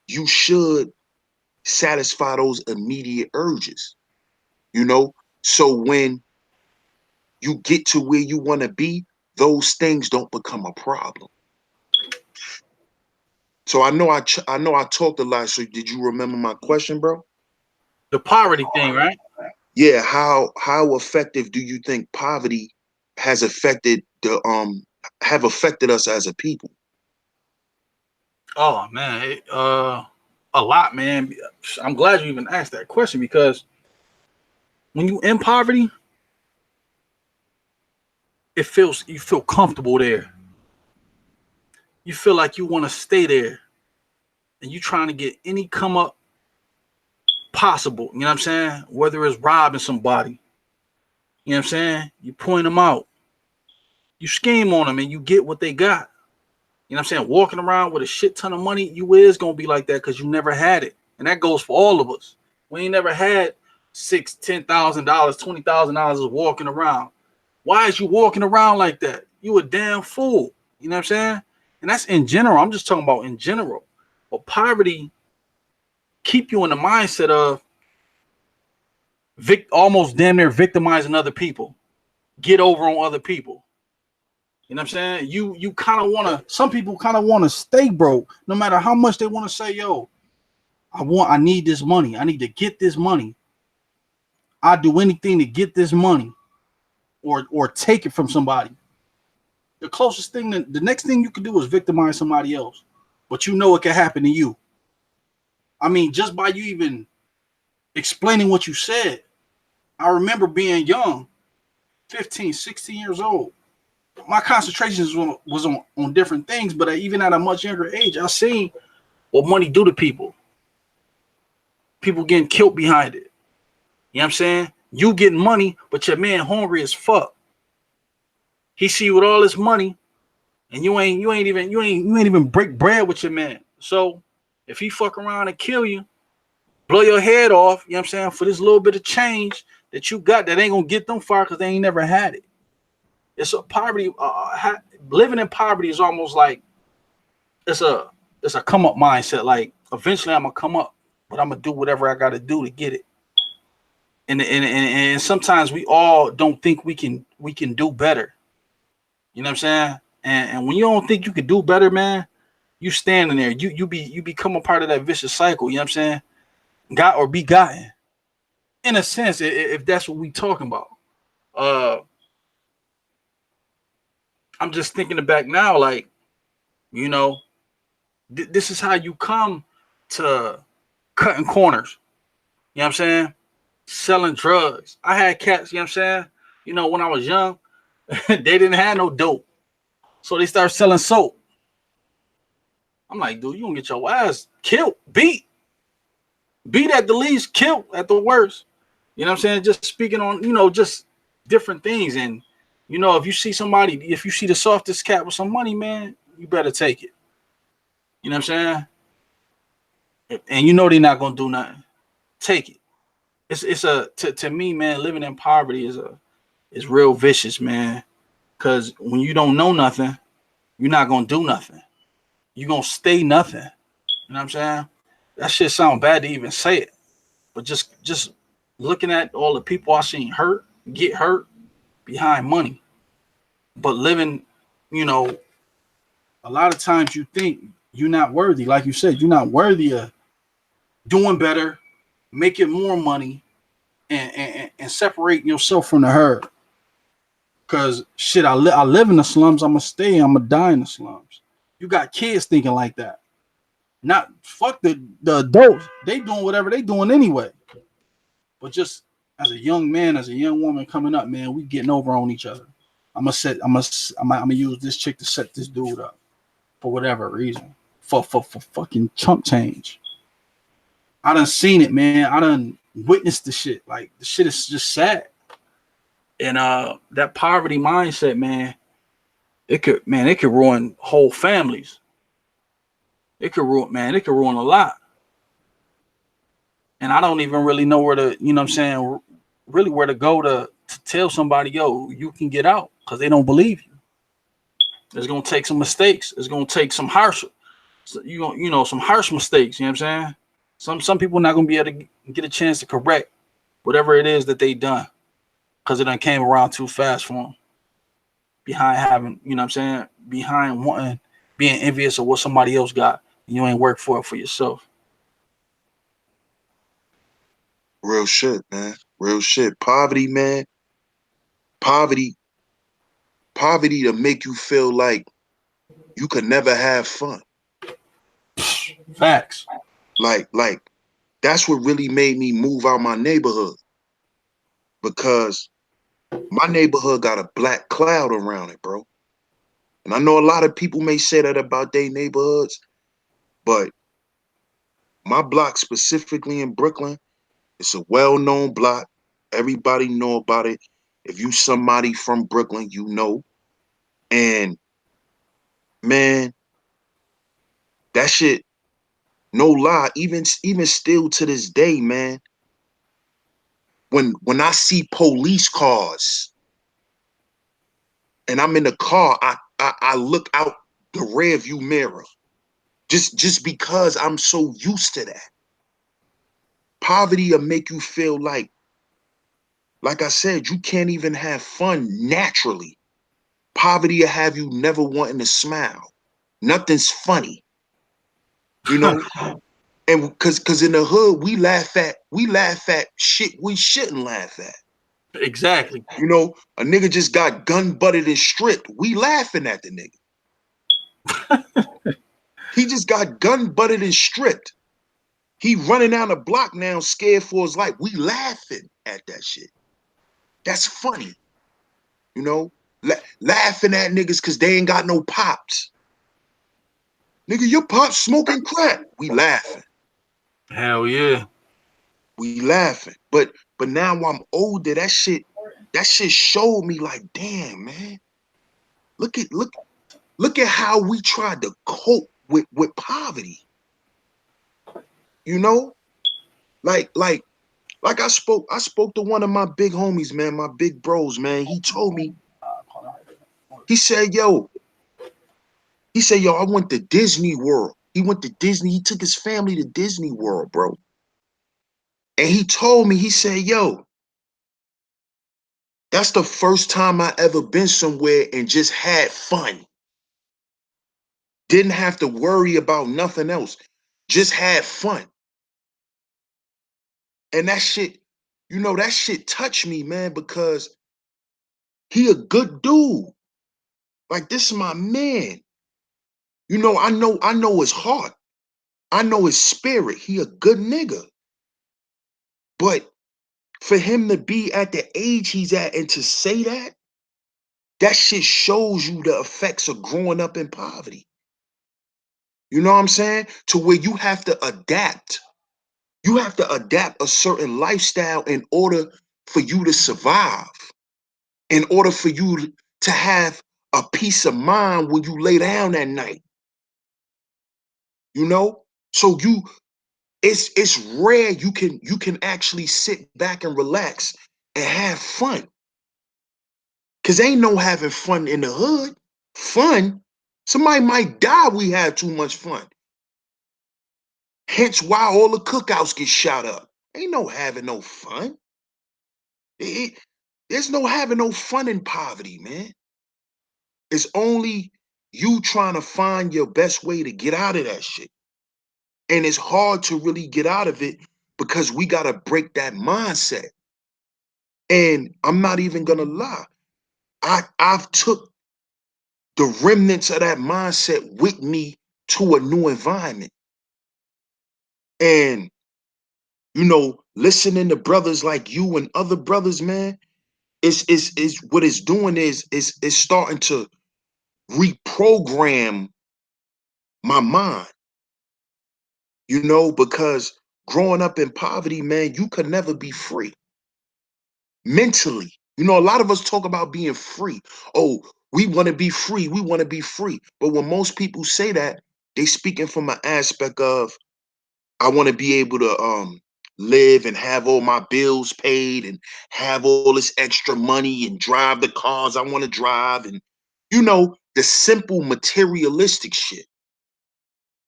you should satisfy those immediate urges, you know? So when you get to where you want to be, those things don't become a problem. So I know I talked a lot. So did you remember my question, bro? The poverty thing, right? Yeah, how effective do you think poverty has affected the have affected us as a people? Oh man, a lot, man. I'm glad you even asked that question because when you in poverty, you feel comfortable there. You feel like you want to stay there, and you trying to get any come up possible. You know what I'm saying? Whether it's robbing somebody, you know what I'm saying? You point them out, you scheme on them, and you get what they got. You know what I'm saying? Walking around with a shit ton of money, you is gonna be like that because you never had it, and that goes for all of us. We ain't never had $10,000, $20,000 walking around. Why is you walking around like that? You a damn fool. You know what I'm saying? And that's in general. I'm just talking about in general. But poverty keep you in the mindset of almost damn near victimizing other people, get over on other people. You know what I'm saying? You kind of want to. Some people kind of want to stay broke, no matter how much they want to say, "Yo, I need this money. I need to get this money. I'll do anything to get this money, or take it from somebody." The closest thing, the next thing you can do is victimize somebody else, but you know it can happen to you. I mean, just by you even explaining what you said. I remember being young, 15, 16 years old. My concentrations was on different things, but even at a much younger age, I seen what money do to people. People getting killed behind it. You know what I'm saying? You getting money, but your man hungry as fuck. He see you with all this money, and you ain't even break bread with your man. So if he fuck around and kill you, blow your head off, you know what I'm saying, for this little bit of change that you got that ain't gonna get them far because they ain't never had it. It's a poverty. Living in poverty is almost like it's a come up mindset. Like eventually I'm gonna come up, but I'm gonna do whatever I gotta do to get it. And sometimes we all don't think we can do better. You know what I'm saying? And when you don't think you can do better, man, you standing there. You become a part of that vicious cycle. You know what I'm saying? Got or be gotten. In a sense, if that's what we talking about. Uh, I'm just thinking it back now, like, you know, this is how you come to cutting corners. You know what I'm saying? Selling drugs. I had cats, you know what I'm saying? You know, when I was young, they didn't have no dope. So they started selling soap. I'm like, dude, you gonna get your ass killed, beat at the least, killed at the worst. You know what I'm saying? Just speaking on, just different things. And, if you see the softest cat with some money, man, you better take it. You know what I'm saying? And you know they're not gonna do nothing. Take it. To me, man, living in poverty is real vicious, man. Cause when you don't know nothing, you're not gonna do nothing. You're gonna stay nothing. You know what I'm saying? That shit sound bad to even say it. But just looking at all the people I seen get hurt behind money. But living, you know, a lot of times you think you're not worthy. Like you said, you're not worthy of doing better, making more money, and separating yourself from the herd. Cause shit, I live in the slums. I'm gonna die in the slums. You got kids thinking like that. Not fuck the adults. They doing whatever they doing anyway. But just as a young man, as a young woman coming up, man, we getting over on each other. I'm gonna use this chick to set this dude up for whatever reason. For fucking chump change. I done seen it, man. I done witnessed the shit. Like the shit is just sad. And that poverty mindset, man, it could ruin whole families. It could ruin a lot. And I don't even really know where to, you know what I'm saying, really where to go to tell somebody, yo, you can get out, because they don't believe you. It's gonna take some mistakes. It's gonna take some harsh, some harsh mistakes. You know what I'm saying? Some people not gonna be able to get a chance to correct whatever it is that they done, because it done came around too fast for them. Behind having, you know what I'm saying, behind wanting, being envious of what somebody else got, and you ain't work for it for yourself. Real shit, man. Real shit. Poverty, man. Poverty, poverty to make you feel like you could never have fun. Facts. Like that's what really made me move out my neighborhood, because my neighborhood got a black cloud around it, bro. And I know a lot of people may say that about their neighborhoods, but my block specifically in Brooklyn, it's a well-known block. Everybody know about it. If you somebody from Brooklyn, you know. And man, that shit, no lie, even still to this day, man, when I see police cars and I'm in the car, I look out the rear view mirror. Just because I'm so used to that. Poverty will make you feel like I said, you can't even have fun naturally. Poverty will have you never wanting to smile. Nothing's funny, you know? And cause in the hood, we laugh at shit we shouldn't laugh at. Exactly. You know, a nigga just got gun butted and stripped. We laughing at the nigga. He just got gun butted and stripped. He running down the block now, scared for his life. We laughing at that shit. That's funny, you know. Laughing at niggas because they ain't got no pops. Nigga, your pops smoking crack. We laughing. Hell yeah. We laughing. But now I'm older. That shit showed me like, damn, man. Look at how we tried to cope with poverty. You know, like I spoke to one of my big homies, man, my big bros, man. He told me, he said, yo, I went to Disney World. He went to Disney. He took his family to Disney World, bro. And he told me, he said, yo, that's the first time I ever been somewhere and just had fun. Didn't have to worry about nothing else. Just had fun. And that shit touched me, man, because he a good dude. Like, this is my man. I know his heart. I know his spirit. He a good nigga. But for him to be at the age he's at and to say that shit shows you the effects of growing up in poverty. You know what I'm saying? To where you have to adapt. You have to adapt a certain lifestyle in order for you to survive, in order for you to have a peace of mind when you lay down at night. You know? So it's rare you can actually sit back and relax and have fun. Cause ain't no having fun in the hood. Fun. Somebody might die. We have too much fun. Hence why all the cookouts get shot up. Ain't no having no fun. It- there's no having no fun in poverty, man. It's only you trying to find your best way to get out of that shit. And it's hard to really get out of it because we gotta break that mindset. And I'm not even gonna lie. I've took the remnants of that mindset with me to a new environment. And listening to brothers like you and other brothers, man, is what it's doing is starting to reprogram my mind, because growing up in poverty, man, you could never be free mentally. You know, a lot of us talk about being free. Oh, we want to be free. We want to be free. But when most people say that, they speaking from an aspect of, I want to be able to live and have all my bills paid and have all this extra money and drive the cars I want to drive, and you know, the simple materialistic shit.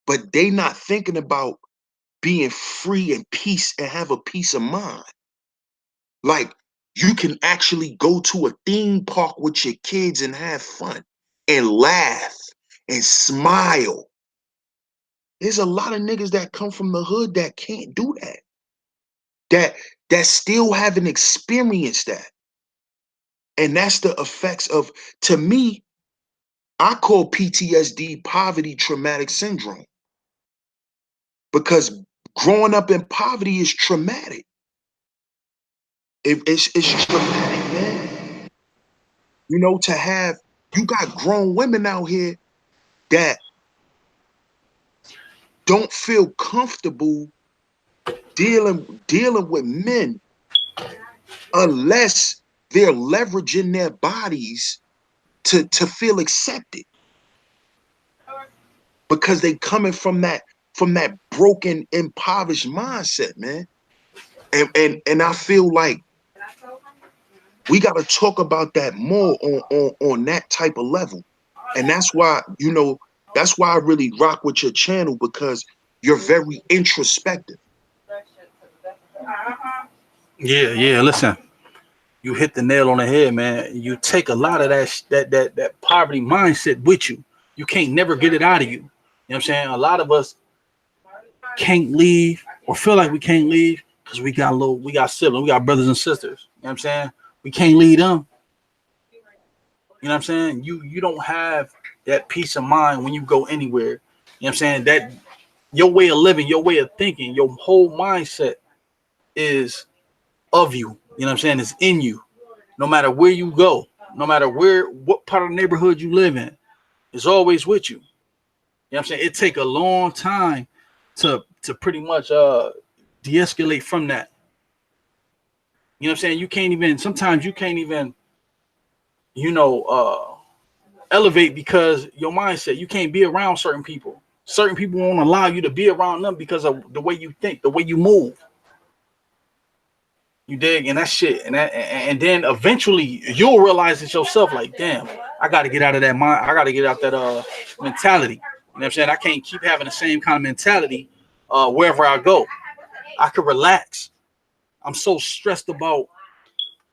But they not thinking about being free and peace and have a peace of mind. Like, you can actually go to a theme park with your kids and have fun and laugh and smile. There's a lot of niggas that come from the hood that can't do that. That still haven't experienced that. And that's the effects of, to me, I call PTSD poverty traumatic syndrome. Because growing up in poverty is traumatic. It's traumatic, man. You know, to have, you got grown women out here that don't feel comfortable dealing with men unless they're leveraging their bodies to feel accepted, because they coming from that broken, impoverished mindset, man. And I feel like we got to talk about that more on that type of level. And that's why, you know, that's why I really rock with your channel, because you're very introspective. Yeah. Listen, you hit the nail on the head, man. You take a lot of that poverty mindset with you. You can't never get it out of you. You know what I'm saying? A lot of us can't leave or feel like we can't leave because we got siblings, we got brothers and sisters. You know what I'm saying? We can't leave them. You know what I'm saying? You don't have that peace of mind when you go anywhere. You know what I'm saying? That your way of living, your way of thinking, your whole mindset is of you. You know what I'm saying? It's in you. No matter where you go, no matter what part of the neighborhood you live in, it's always with you. You know what I'm saying? It take a long time to pretty much de-escalate from that. You know what I'm saying? Sometimes you can't even, you know, elevate because your mindset. You can't be around certain people. Certain people won't allow you to be around them because of the way you think, the way you move. You dig? And that shit. And then eventually you'll realize it yourself, like, damn, I gotta get out of that mind. I gotta get out that mentality. You know what I'm saying? I can't keep having the same kind of mentality wherever I go. I could relax. I'm so stressed about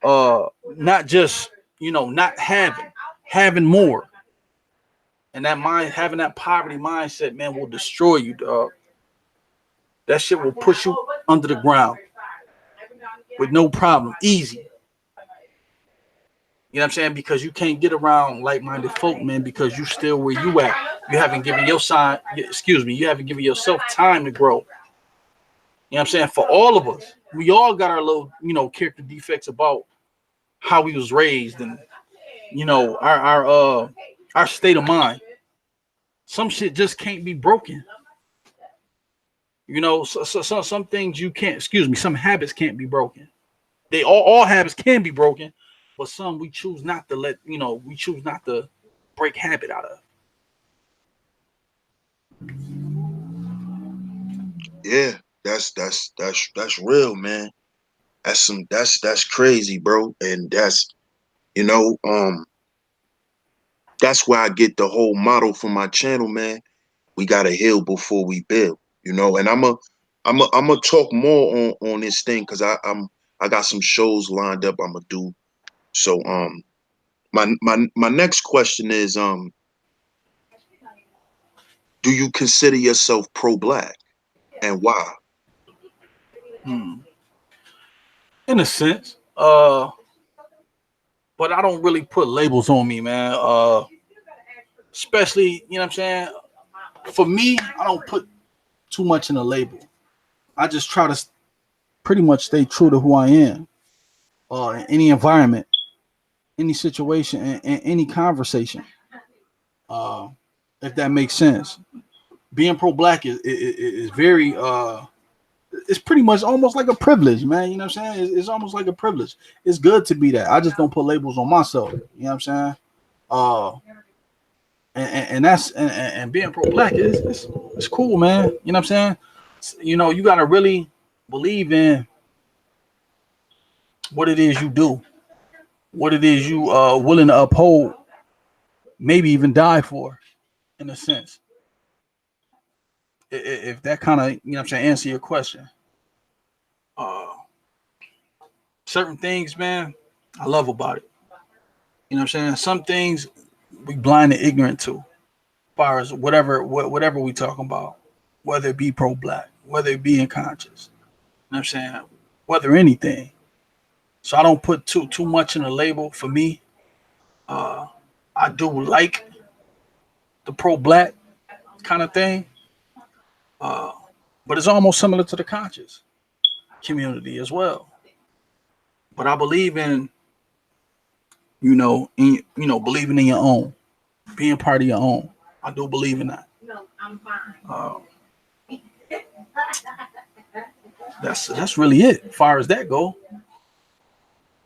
not just, you know, not having more. And that mind, having that poverty mindset, man, will destroy you, dog. That shit will push you under the ground with no problem, easy. You know what I'm saying? Because you can't get around like-minded folk, man, because you still where you at. You haven't given you haven't given yourself time to grow. You know what I'm saying? For all of us, we all got our little, you know, character defects about how we was raised and, you know, our state of mind. Some shit just can't be broken. You know, so some things you can't, some habits can't be broken. They all habits can be broken, but some we choose not to we choose not to break habit out of. Yeah, that's real, man. That's crazy, bro. And that's, you know, that's why I get the whole motto for my channel, man. We gotta heal before we build, you know. And I'm a talk more on this thing, because I got some shows lined up I'm gonna do. So my next question is, do you consider yourself pro-black, and why? Hmm. In a sense, but I don't really put labels on me, man. Especially, you know what I'm saying? For me, I don't put too much in a label. I just try to pretty much stay true to who I am. In any environment, any situation, and any conversation. Uh, if that makes sense. Being pro-black is very it's pretty much almost like a privilege, man. You know what I'm saying? It's almost like a privilege. It's good to be that. I just don't put labels on myself. You know what I'm saying? Uh, and that's and being pro-black it's cool, man. You know what I'm saying? You know, you gotta really believe in what it is you do, what it is you willing to uphold, maybe even die for, in a sense. If that kind of, you know what I'm saying, answer your question. Uh, Certain things, man, I love about it. You know what I'm saying? Some things we blind and ignorant to, as far as whatever we talking about, whether it be pro-black, whether it be in conscious. You know what I'm saying? Whether anything. So I don't put too much in a label for me. Uh, I do like the pro-black kind of thing, uh, but it's almost similar to the conscious community as well. But I believe in, believing in your own, being part of your own. I do believe in that. Uh, that's really it. As far as that go,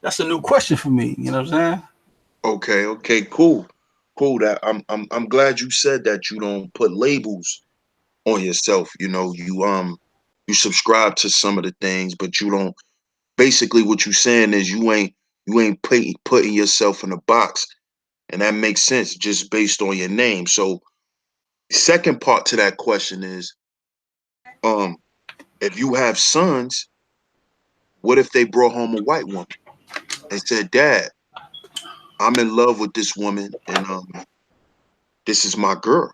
that's a new question for me. You know what I'm saying? Okay, okay, cool. Cool. That I'm glad you said that you don't put labels on yourself. You know, you subscribe to some of the things, but you don't, basically what you're saying is you ain't putting yourself in a box. And that makes sense just based on your name. So second part to that question is, um, if you have sons, what if they brought home a white woman and said, Dad, I'm in love with this woman and this is my girl.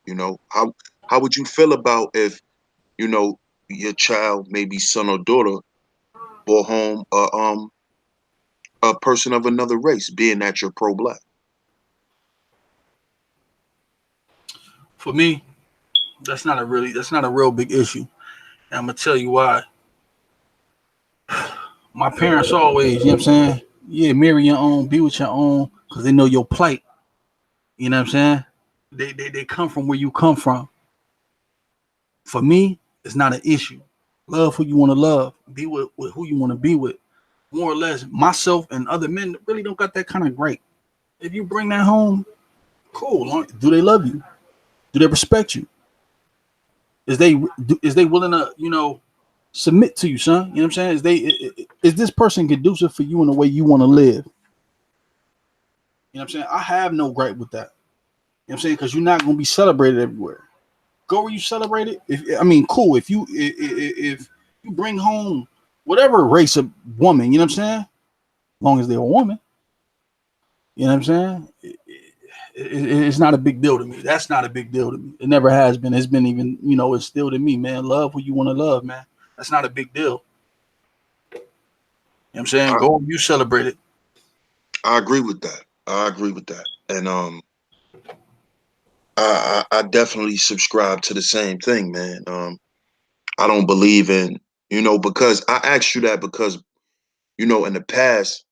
You know, how would you feel about if, you know, your child, maybe son or daughter, brought home a person of another race, being that you're pro-black? For me, that's not a real big issue. And I'm gonna tell you why. My parents always, you know what I'm saying? Yeah, marry your own, be with your own, because they know your plight. You know what I'm saying? They come from where you come from. For me, it's not an issue. Love who you want to love. Be with who you want to be with. More or less, myself and other men really don't got that kind of great. If you bring that home, cool. Do they love you? Do they respect you? Is they willing to, submit to you, son? You know what I'm saying? Is this person conducive for you in the way you want to live? You know what I'm saying? I have no gripe with that. You know what I'm saying? Because you're not gonna be celebrated everywhere. Go where you celebrate it. Cool. If you bring home whatever race of woman, you know what I'm saying? As long as they're a woman, you know what I'm saying? It's not a big deal to me. That's not a big deal to me. It never has been. It's been even, instilled in me, man. Love who you want to love, man. That's not a big deal. You know what I'm saying? I, Go where you celebrate it. I agree with that. I agree with that. And I definitely subscribe to the same thing, man. I don't believe in, because I asked you that because, in the past,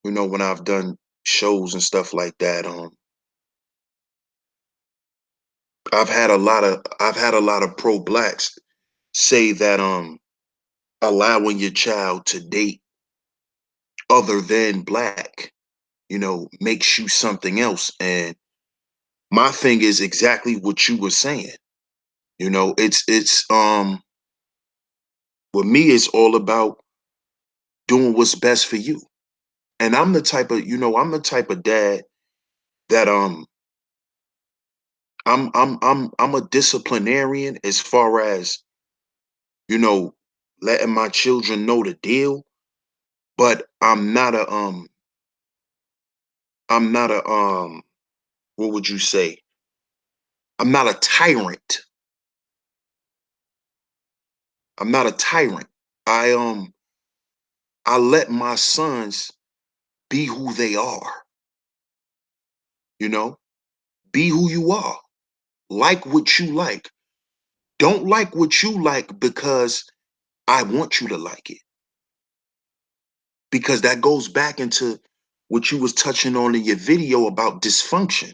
when I've done shows and stuff like that, I've had a lot of pro blacks say that allowing your child to date other than black, makes you something else. And my thing is exactly what you were saying. It's with me, it's all about doing what's best for you. And I'm the type of dad that I'm a disciplinarian as far as, you know, letting my children know the deal, but I'm not a what would you say? I'm not a tyrant. I'm not a tyrant. I I let my sons be who they are, you know? Be who you are. Like what you like. Don't like what you like because I want you to like it. Because that goes back into what you was touching on in your video about dysfunction.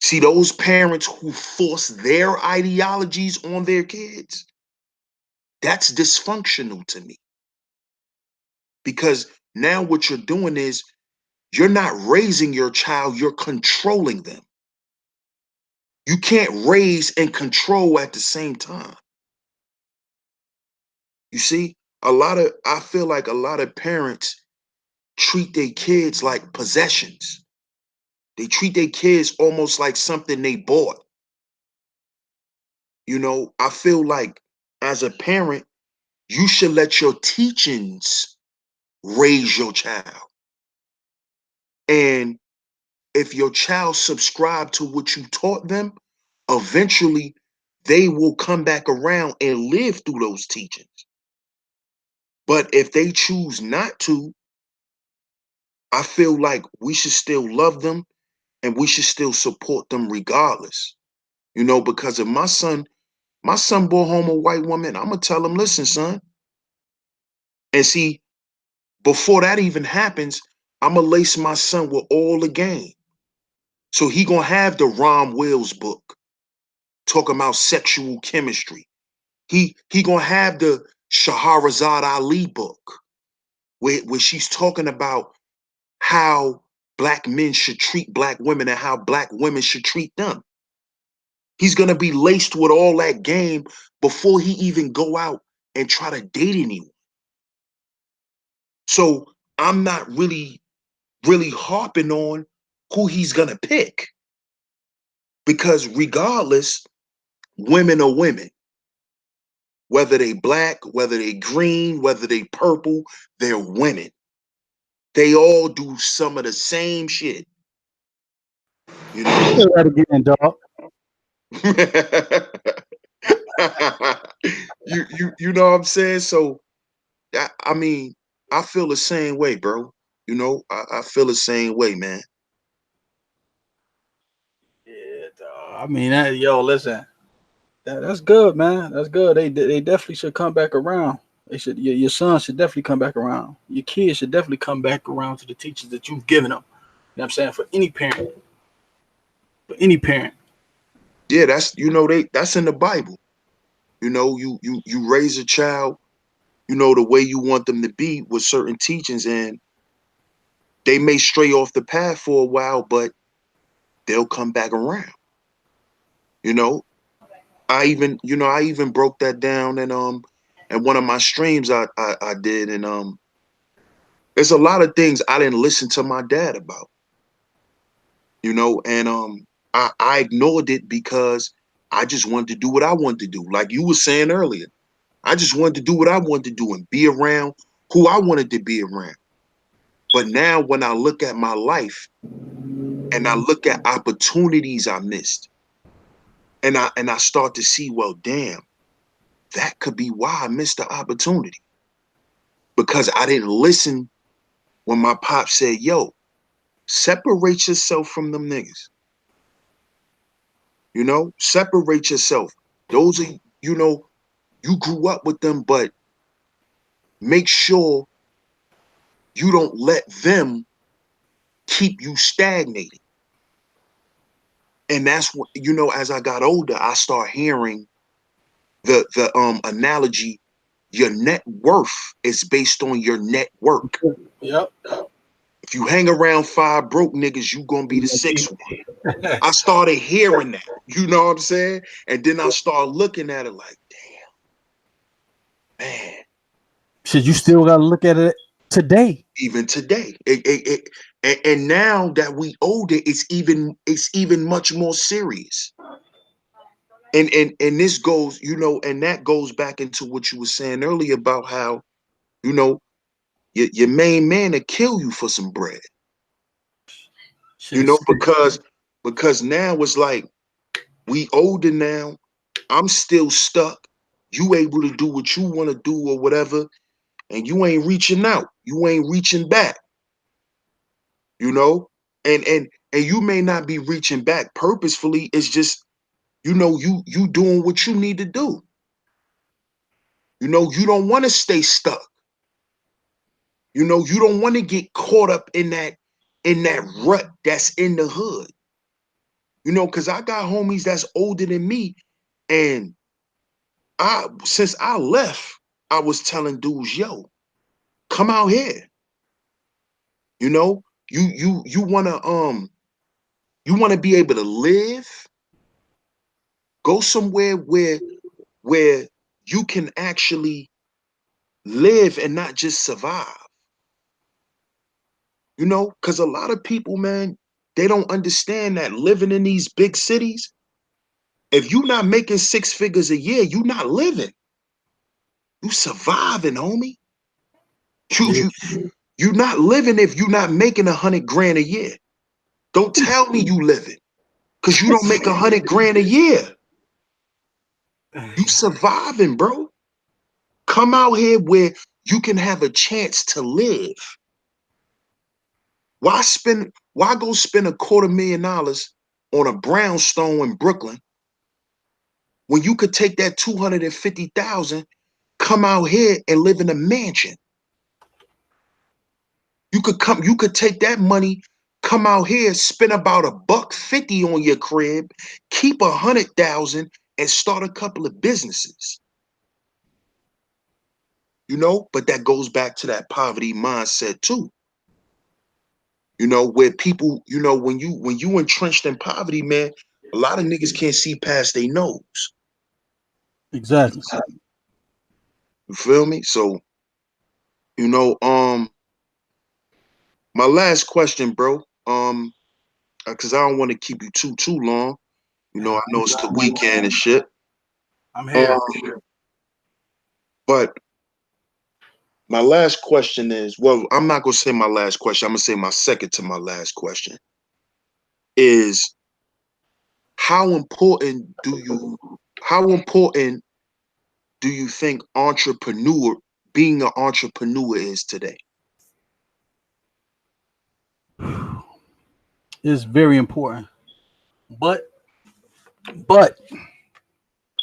See, those parents who force their ideologies on their kids, That's dysfunctional to me, because now what you're doing is you're not raising your child, you're controlling them. You can't raise and control at the same time. You see, I feel like a lot of parents treat their kids like possessions. They treat their kids almost like something they bought. I feel like as a parent, you should let your teachings raise your child. And if your child subscribe to what you taught them, eventually they will come back around and live through those teachings. But if they choose not to, I feel like we should still love them and we should still support them regardless. Because if my son brought home a white woman, I'm gonna tell him, listen, son. And see, before that even happens, I'm gonna lace my son with all the game. So he gonna have the Ron Wills book talking about sexual chemistry. He gonna have the Shahrazad Ali book where she's talking about how black men should treat black women and how black women should treat them. He's gonna be laced with all that game before he even go out and try to date anyone. So I'm not really harping on who he's gonna pick, because regardless, women are women. Whether they black, whether they green, whether they purple, they're women. They all do some of the same shit, you know. Say that again, dog. You know what I'm saying? So I mean, I feel the same way, bro. I feel the same way, man. Yeah, dog. I mean, yo, listen, that's good, man. That's good. They definitely should come back around. They should. Your son should definitely come back around. Your kids should definitely come back around to the teachers that you've given them. You know what I'm saying? For any parent. Yeah, that's in the Bible. You raise a child, the way you want them to be with certain teachings, and they may stray off the path for a while, but they'll come back around. You know, I even broke that down and one of my streams I did, and there's a lot of things I didn't listen to my dad about, and I ignored it because I just wanted to do what I wanted to do. Like you were saying earlier, I just wanted to do what I wanted to do and be around who I wanted to be around. But now when I look at my life and I look at opportunities I missed, and I start to see, well, damn, that could be why I missed the opportunity, because I didn't listen when my pop said, yo, separate yourself from them niggas. Separate yourself. Those are, you grew up with them, but make sure you don't let them keep you stagnated. And that's what, as I got older, I start hearing the analogy, your net worth is based on your network. Yep. If you hang around five broke niggas, you gonna be the sixth one. I started hearing that, you know what I'm saying? And then I started looking at it like, man, Shit, you still got to look at it today. even today, and now that we older, it's even much more serious. And this goes, and that goes back into what you were saying earlier about how, you know, your main man to kill you for some bread. Shit is serious. Because now it's like we older now. I'm still stuck. You able to do what you want to do or whatever, and you ain't reaching out. You ain't reaching back. You know, and you may not be reaching back purposefully. It's just, you doing what you need to do. You don't want to stay stuck. You don't want to get caught up in that rut that's in the hood. Because I got homies that's older than me, and since I left, I was telling dudes, yo, come out here. You know, you wanna be able to live, go somewhere where you can actually live and not just survive. You know, because a lot of people, man, they don't understand that living in these big cities, if you're not making 6 figures a year, you're not living. You surviving, homie. You Yeah. you you're not living if you're not making 100 grand a year. Don't tell me you living, because you don't make 100 grand a year. You surviving, bro. Come out here where you can have a chance to live. Why go spend $250,000 on a brownstone in Brooklyn when you could take that 250,000, come out here and live in a mansion? You could take that money, come out here, spend about $150 on your crib, keep 100,000 and start a couple of businesses. You know, but that goes back to that poverty mindset too. You know, where people, you know, when you entrenched in poverty, man, a lot of niggas can't see past their nose. Exactly. You feel me? So, you know, my last question, bro. Because I don't want to keep you too long. You know, I know it's the weekend and shit. I'm here. Um, but my last question is, well, I'm not gonna say my last question. I'm gonna say my second to my last question is how important do you how important do you think being an entrepreneur is today? It's very important. But but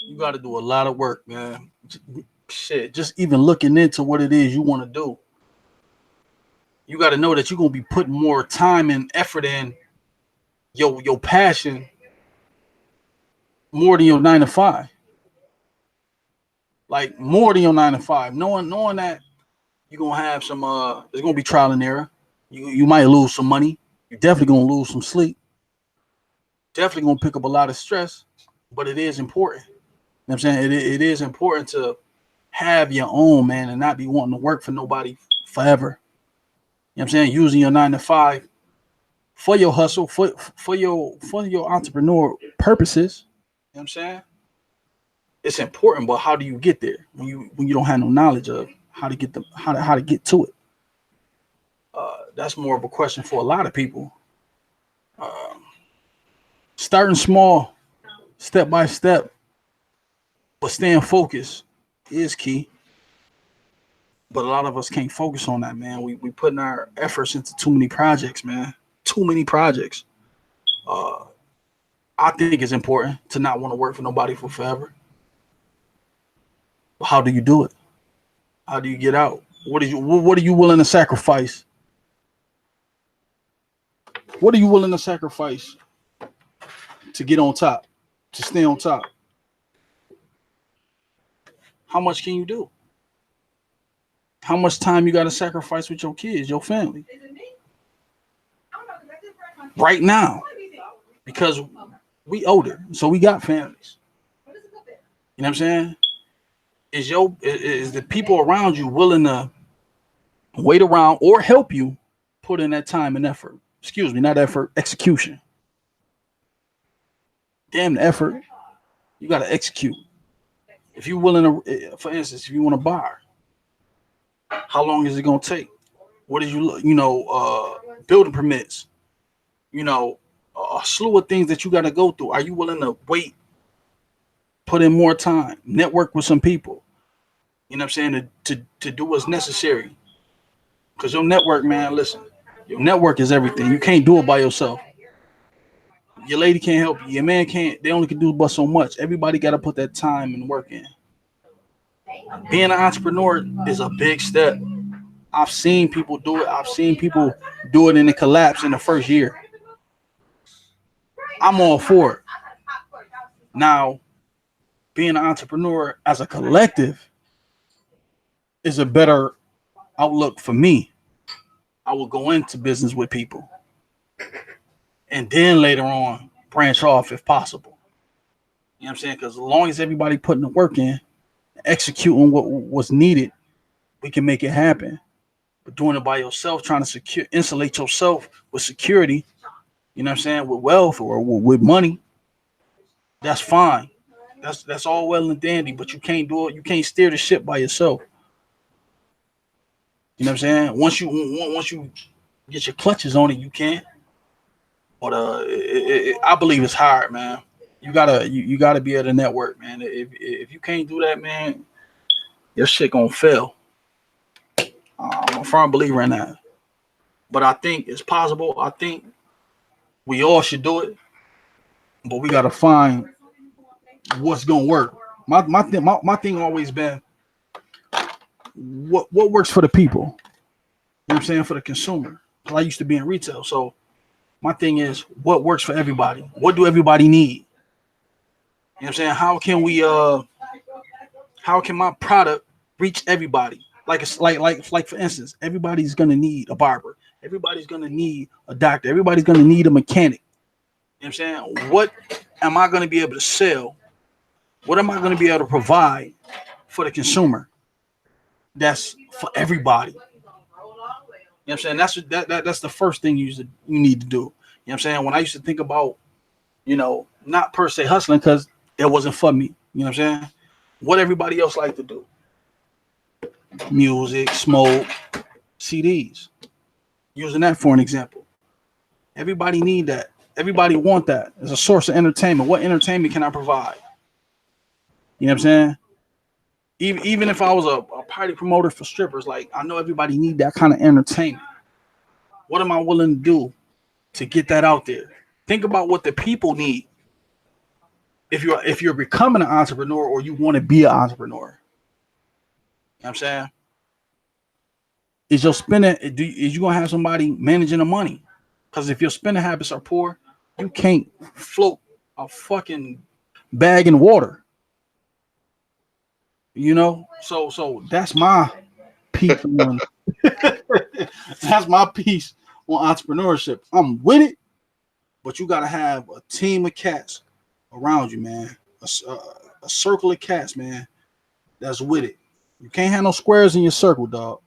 you got to do a lot of work, man. Shit, just even looking into what it is you want to do, you got to know that you're gonna be putting more time and effort in your passion more than your 9 to 5. Like more than your 9 to 5. Knowing that you're gonna have some there's gonna be trial and error. You might lose some money. You're definitely gonna lose some sleep. Definitely gonna pick up a lot of stress. But it is important. You know what I'm saying? It is important to have your own, man, and not be wanting to work for nobody forever. You know what I'm saying? Using your 9 to 5 for your hustle, for your entrepreneur purposes. You know what I'm saying? It's important, but how do you get there when you don't have no knowledge of how to get how to get to it? That's more of a question for a lot of people. Um, Starting small, step by step, but staying focused is key. But a lot of us can't focus on that, man. We putting our efforts into too many projects, man. Too many projects. Uh, I think it's important to not want to work for nobody for forever. But how do you do it? How do you get out? What are you willing to sacrifice? What are you willing to sacrifice to get on top, to stay on top? How much can you do? How much time you got to sacrifice with your kids, your family, right now? Because we older, so we got families. You know what I'm saying? Is the people around you willing to wait around or help you put in that time and effort? Excuse me, not effort, execution. Damn the effort. You got to execute. If you're willing to, for instance, if you want to buy, how long is it gonna take? What is building permits? You know, a slew of things that you got to go through. Are you willing to wait, put in more time, network with some people? You know what I'm saying? To do what's necessary. Because your network, man, listen, your network is everything. You can't do it by yourself. Your lady can't help you. Your man can't. They only can do but so much. Everybody got to put that time and work in. Being an entrepreneur is a big step. I've seen people do it. I've seen people do it and it collapse in the first year. I'm all for it. Now, being an entrepreneur as a collective is a better outlook for me. I will go into business with people and then later on branch off if possible. You know what I'm saying? Because as long as everybody putting the work in, executing what's needed, we can make it happen. But doing it by yourself, trying to insulate yourself with security, you know what I'm saying, with wealth or with money, that's fine. That's all well and dandy, but you can't do it. You can't steer the ship by yourself. You know what I'm saying? Once you get your clutches on it, you can. But I believe it's hard, man. You gotta be able to network, man. If you can't do that, man, your shit gonna fail. I'm a firm believer in that. But I think it's possible. I think we all should do it, but we gotta find what's gonna work. My thing always been what works for the people. You know what I'm saying, for the consumer. I used to be in retail, so my thing is what works for everybody. What do everybody need? You know what I'm saying? How can my product reach everybody? Like it's like for instance, everybody's gonna need a barber. Everybody's gonna need a doctor. Everybody's gonna need a mechanic. You know what I'm saying? What am I gonna be able to sell? What am I gonna be able to provide for the consumer? That's for everybody. You know what I'm saying? That's the first thing you need to do. You know what I'm saying? When I used to think about, not per se hustling because it wasn't for me. You know what I'm saying? What everybody else like to do. Music, smoke, CDs. Using that for an example. Everybody need that. Everybody want that as a source of entertainment. What entertainment can I provide? You know what I'm saying? Even if I was a party promoter for strippers, like I know everybody need that kind of entertainment. What am I willing to do to get that out there? Think about what the people need. If you're becoming an entrepreneur or you want to be an entrepreneur, you know what I'm saying? Is your spending is you gonna have somebody managing the money? Because if your spending habits are poor, you can't float a fucking bag in water. So that's my piece on that's my piece on entrepreneurship. I'm with it, but you gotta have a team of cats around you, man. A circle of cats, man. That's with it. You can't have no squares in your circle, dog,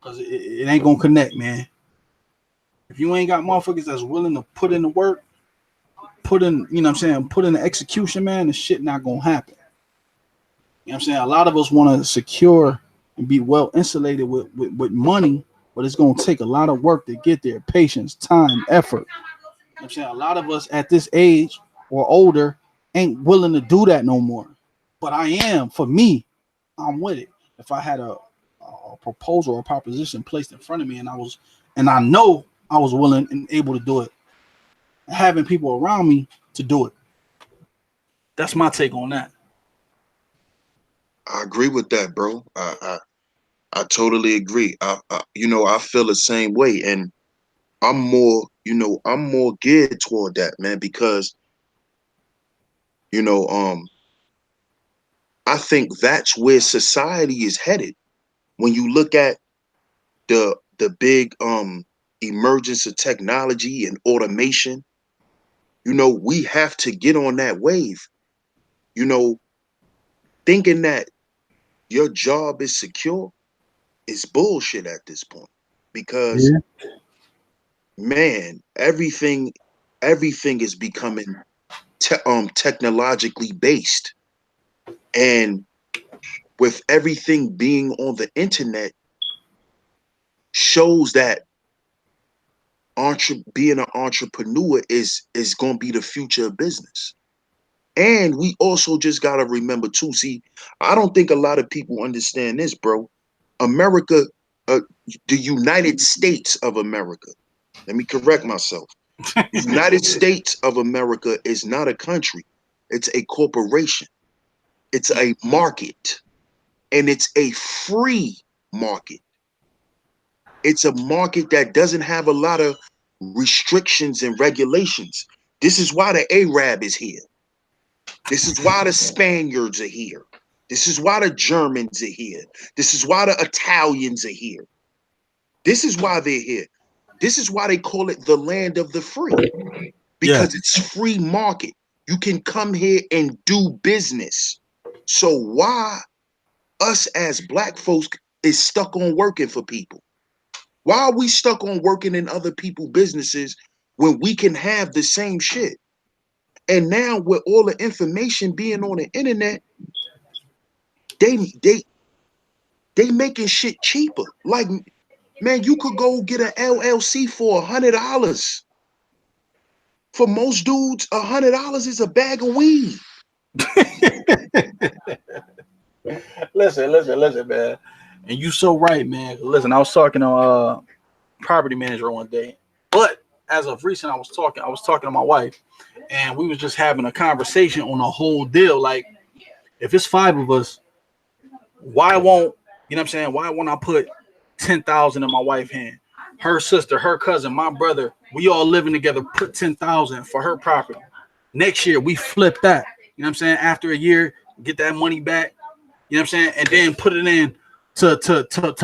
because it ain't gonna connect, man. If you ain't got motherfuckers that's willing to put in the work, put in, you know what I'm saying, put in the execution, man, the shit not gonna happen. You know what I'm saying? A lot of us want to secure and be well insulated with money, but it's gonna take a lot of work to get there. Patience, time, effort. You know what I'm saying? A lot of us at this age or older ain't willing to do that no more. But I am, for me, I'm with it. If I had a proposal or a proposition placed in front of me and I know I was willing and able to do it, having people around me to do it. That's my take on that. I agree with that, bro. I totally agree. I feel the same way, and I'm more geared toward that, man, because you know, I think that's where society is headed. When you look at the big emergence of technology and automation, we have to get on that wave. You know, thinking that your job is secure is bullshit at this point. Because Yeah. man, everything is becoming technologically based. And with everything being on the internet shows that being an entrepreneur is going to be the future of business. And we also just got to remember too, see, I don't think a lot of people understand this, bro. America, uh, the United States of America, let me correct myself. The United States of America is not a country. It's a corporation. It's a market, and it's a free market. It's a market that doesn't have a lot of restrictions and regulations. This is why the Arab is here. This is why the Spaniards are here. This is why the Germans are here. This is why the Italians are here. This is why they're here. This is why they call it the land of the free, Yeah. because it's free market. You can come here and do business. So why us as black folks is stuck on working for people? Why are we stuck on working in other people's businesses when we can have the same shit? And now with all the information being on the internet, they they they making shit cheaper. Like, man, you could go get an LLC for $100. For most dudes, $100 is a bag of weed. Listen, man. And you so right, man. Listen, I was talking to property manager one day, but as of recent, I was talking to my wife, and we was just having a conversation on a whole deal. Like, if it's 5 of us, why won't you know what I'm saying? Why won't I put 10,000 in my wife's hand? Her sister, her cousin, my brother, we all living together. Put 10,000 for her property. Next year, we flip that. You know what I'm saying? After a year, get that money back. You know what I'm saying? And then put it in to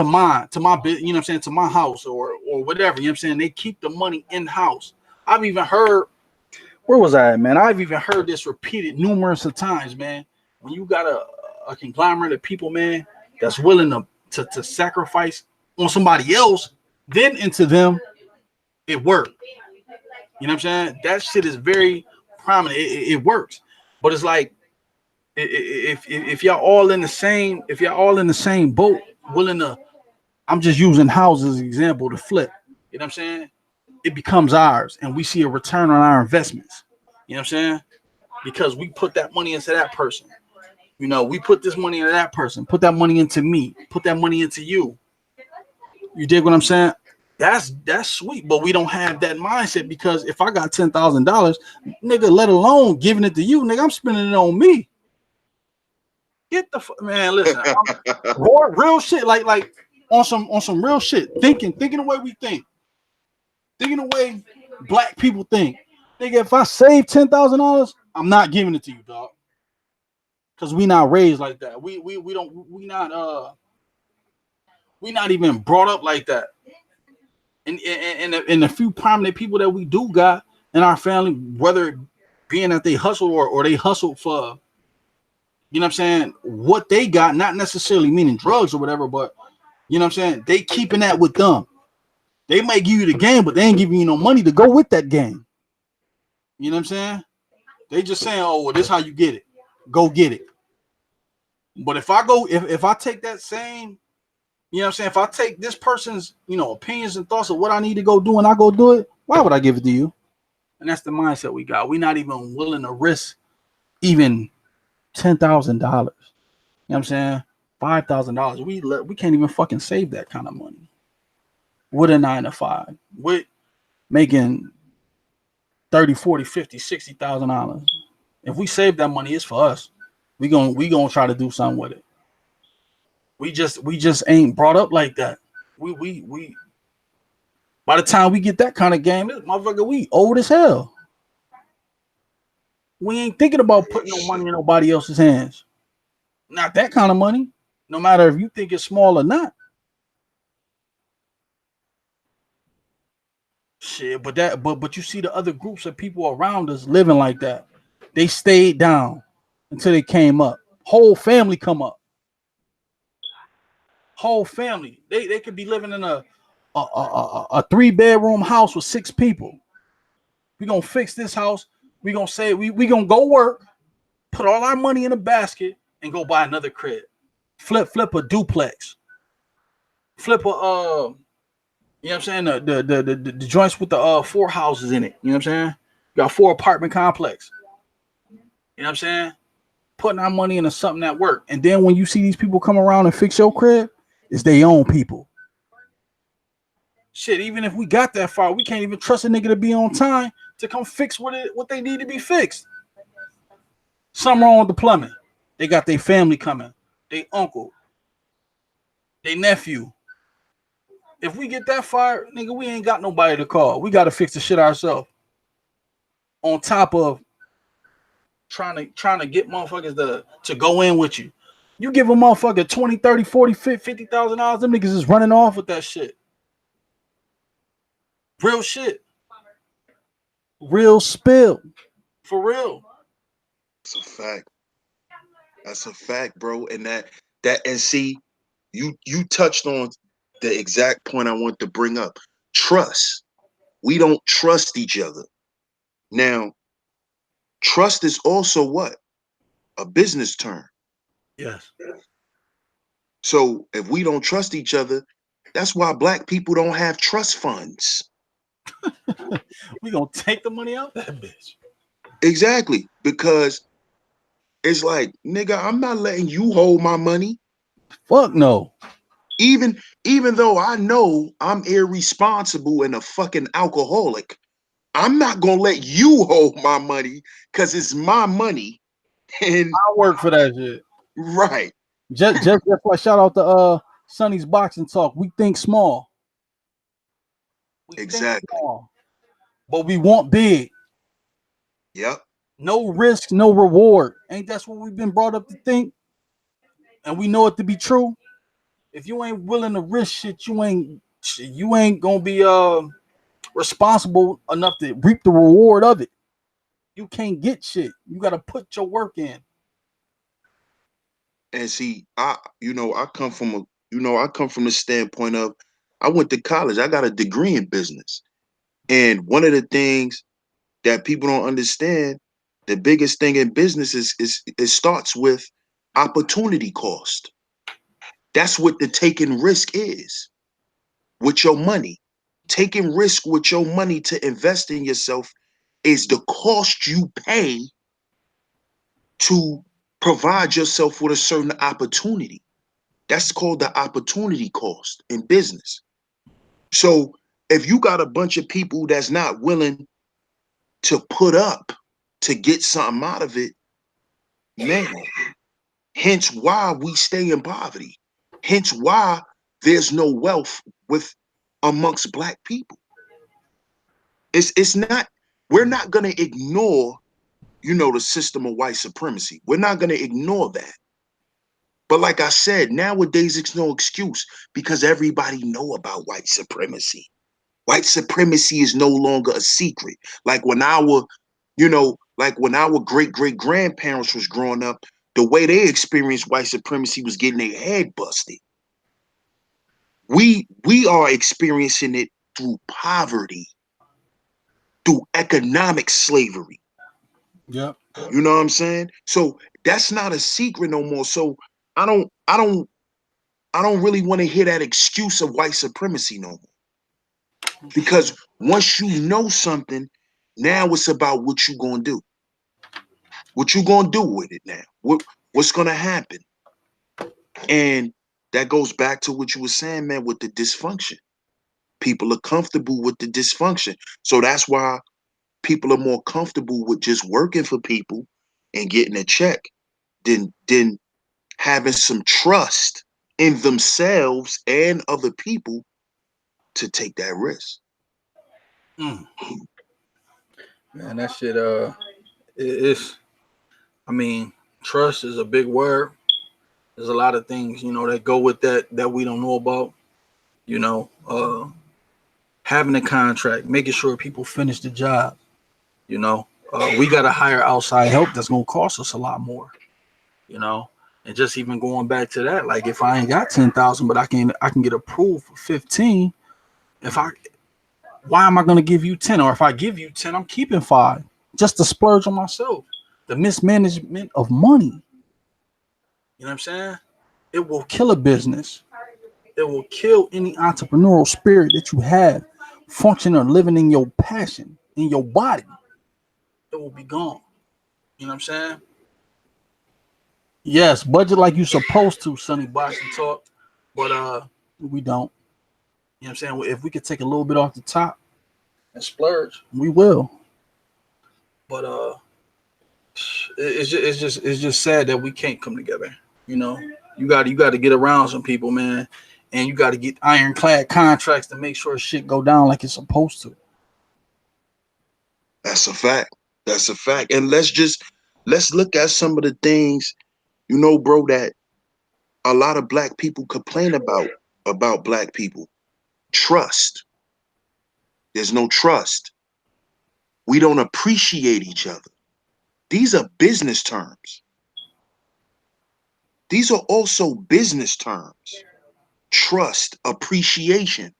my you know what I'm saying, to my house or whatever. You know what I'm saying? They keep the money in house. I've even heard, where was I at, man? I've even heard this repeated numerous of times, man. When you got a conglomerate of people, man, that's willing to sacrifice on somebody else, then into them, it worked. You know what I'm saying? That shit is very prominent. It works. But it's like, if y'all all in the same, if y'all all in the same boat, willing to, I'm just using houses as an example to flip. You know what I'm saying? It becomes ours, and we see a return on our investments. You know what I'm saying? Because we put that money into that person. You know, we put this money into that person. Put that money into me. Put that money into you. You dig what I'm saying? That's sweet, but we don't have that mindset, because if I got $10,000, nigga, let alone giving it to you, nigga, I'm spending it on me. Get the man. Listen, real shit. Like on some real shit. Thinking the way we think. Thinking the way black people think. Nigga, if I save $10,000, I'm not giving it to you, dog. Cause we not raised like that. We not even brought up like that. And the few prominent people that we do got in our family, whether being that they hustle or they hustle for, you know what I'm saying, what they got, not necessarily meaning drugs or whatever, but you know what I'm saying, they keeping that with them. They might give you the game, but they ain't giving you no money to go with that game. You know what I'm saying? They just saying, oh, well, this is how you get it. Go get it. But if I go, if I take that same, you know what I'm saying, if I take this person's, you know, opinions and thoughts of what I need to go do and I go do it, why would I give it to you? And that's the mindset we got. We're not even willing to risk even $10,000. You know what I'm saying? $5,000. We can't even fucking save that kind of money with a 9 to 5. With making 30, 40, 50, $60,000. If we save that money, it's for us. We gonna try to do something with it. We just ain't brought up like that. We by the time we get that kind of game, this motherfucker, we old as hell. We ain't thinking about putting no money in nobody else's hands. Not that kind of money. No matter if you think it's small or not. Shit, but you see the other groups of people around us living like that. They stayed down until they came up. Whole family come up. Whole family. They could be living in a 3-bedroom house with 6 people. We gonna fix this house. We gonna say we gonna go work, put all our money in a basket, and go buy another crib. Flip a duplex. Flip a you know what I'm saying, the joints with the 4 houses in it. You know what I'm saying? Got 4 apartment complex. You know what I'm saying? Putting our money into something that work. And then when you see these people come around and fix your crib, it's their own people. Shit, even if we got that far, we can't even trust a nigga to be on time to come fix what they need to be fixed. Something wrong with the plumbing. They got their family coming, their uncle, their nephew. If we get that far, nigga, we ain't got nobody to call. We got to fix the shit ourselves. On top of trying to get motherfuckers to go in with you. You give a motherfucker 20, 30, 40, $50,000, them niggas is running off with that shit. Real shit. Real spill. For real. It's a fact. That's a fact, bro. And and see, you touched on the exact point I want to bring up. Trust. We don't trust each other. Now, trust is also what? A business term. Yes. So if we don't trust each other, that's why black people don't have trust funds. We gonna take the money out that bitch. Exactly. Because it's like, nigga, I'm not letting you hold my money. Fuck no. Even though I know I'm irresponsible and a fucking alcoholic, I'm not gonna let you hold my money because it's my money. And I work for that shit. right. Just why shout out to Sonny's Boxing Talk. We think small. We think Exactly. small. But we want big. Yep. No risk, no reward. Ain't that's what we've been brought up to think? And we know it to be true. If you ain't willing to risk shit, you ain't gonna be responsible enough to reap the reward of it. You can't get shit. You gotta put your work in. And see, I come from I come from the standpoint of I went to college. I got a degree in business. And one of the things that people don't understand, the biggest thing in business is it starts with opportunity cost. That's what the taking risk is with your money. Taking risk with your money to invest in yourself is the cost you pay to provide yourself with a certain opportunity. That's called the opportunity cost in business. So if you got a bunch of people that's not willing to put up to get something out of it, man, hence why we stay in poverty. Hence why there's no wealth with amongst black people. It's not, we're not gonna ignore, the system of white supremacy. We're not gonna ignore that. But like I said, nowadays it's no excuse because everybody know about white supremacy. White supremacy is no longer a secret. Like when our great grandparents was growing up, the way they experienced white supremacy was getting their head busted. We are experiencing it through poverty, through economic slavery. Yep. You know what I'm saying? So that's not a secret no more. So I don't really want to hear that excuse of white supremacy no more. Because once you know something, now it's about what you gonna do. What you gonna do with it now? What's gonna happen? And that goes back to what you were saying, man, with the dysfunction. People are comfortable with the dysfunction. So that's why people are more comfortable with just working for people and getting a check than having some trust in themselves and other people to take that risk. Mm. Man, that shit it's I mean, trust is a big word. There's a lot of things, that go with that we don't know about. Having a contract, making sure people finish the job. We got to hire outside help that's gonna cost us a lot more. And just even going back to that, like if I ain't got 10,000, but I can get approved for 15. Why am I gonna give you 10? Or if I give you 10, I'm keeping 5 just to splurge on myself. The mismanagement of money. You know what I'm saying? It will kill a business. It will kill any entrepreneurial spirit that you have, functioning or living in your passion, in your body. It will be gone. You know what I'm saying? Yes, budget like you supposed to, Sonny Boxing Talk, but we don't. You know what I'm saying? If we could take a little bit off the top and splurge, we will. But it's just sad that we can't come together. You got to get around some people, man, and you got to get ironclad contracts to make sure shit go down like it's supposed to. That's a fact. That's a fact. And Let's look at some of the things, you know, bro, that a lot of black people complain about black people. Trust. There's no trust. We don't appreciate each other. These are business terms. These are also business terms. Trust, appreciation.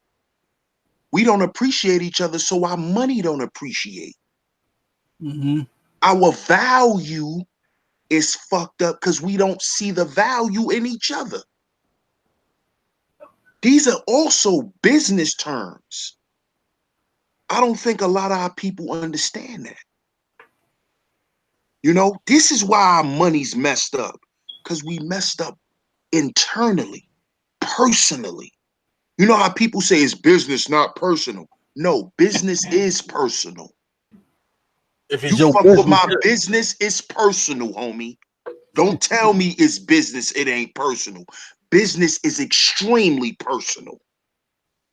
We don't appreciate each other, so our money don't appreciate. Mm-hmm. Our value is fucked up because we don't see the value in each other. These are also business terms. I don't think a lot of our people understand that. You know, this is why our money's messed up, because we messed up internally, personally. You know how people say it's business, not personal. No, business is personal. If You it's your fuck with business, my business, it's personal, homie. Don't tell me it's business, it ain't personal. Business is extremely personal.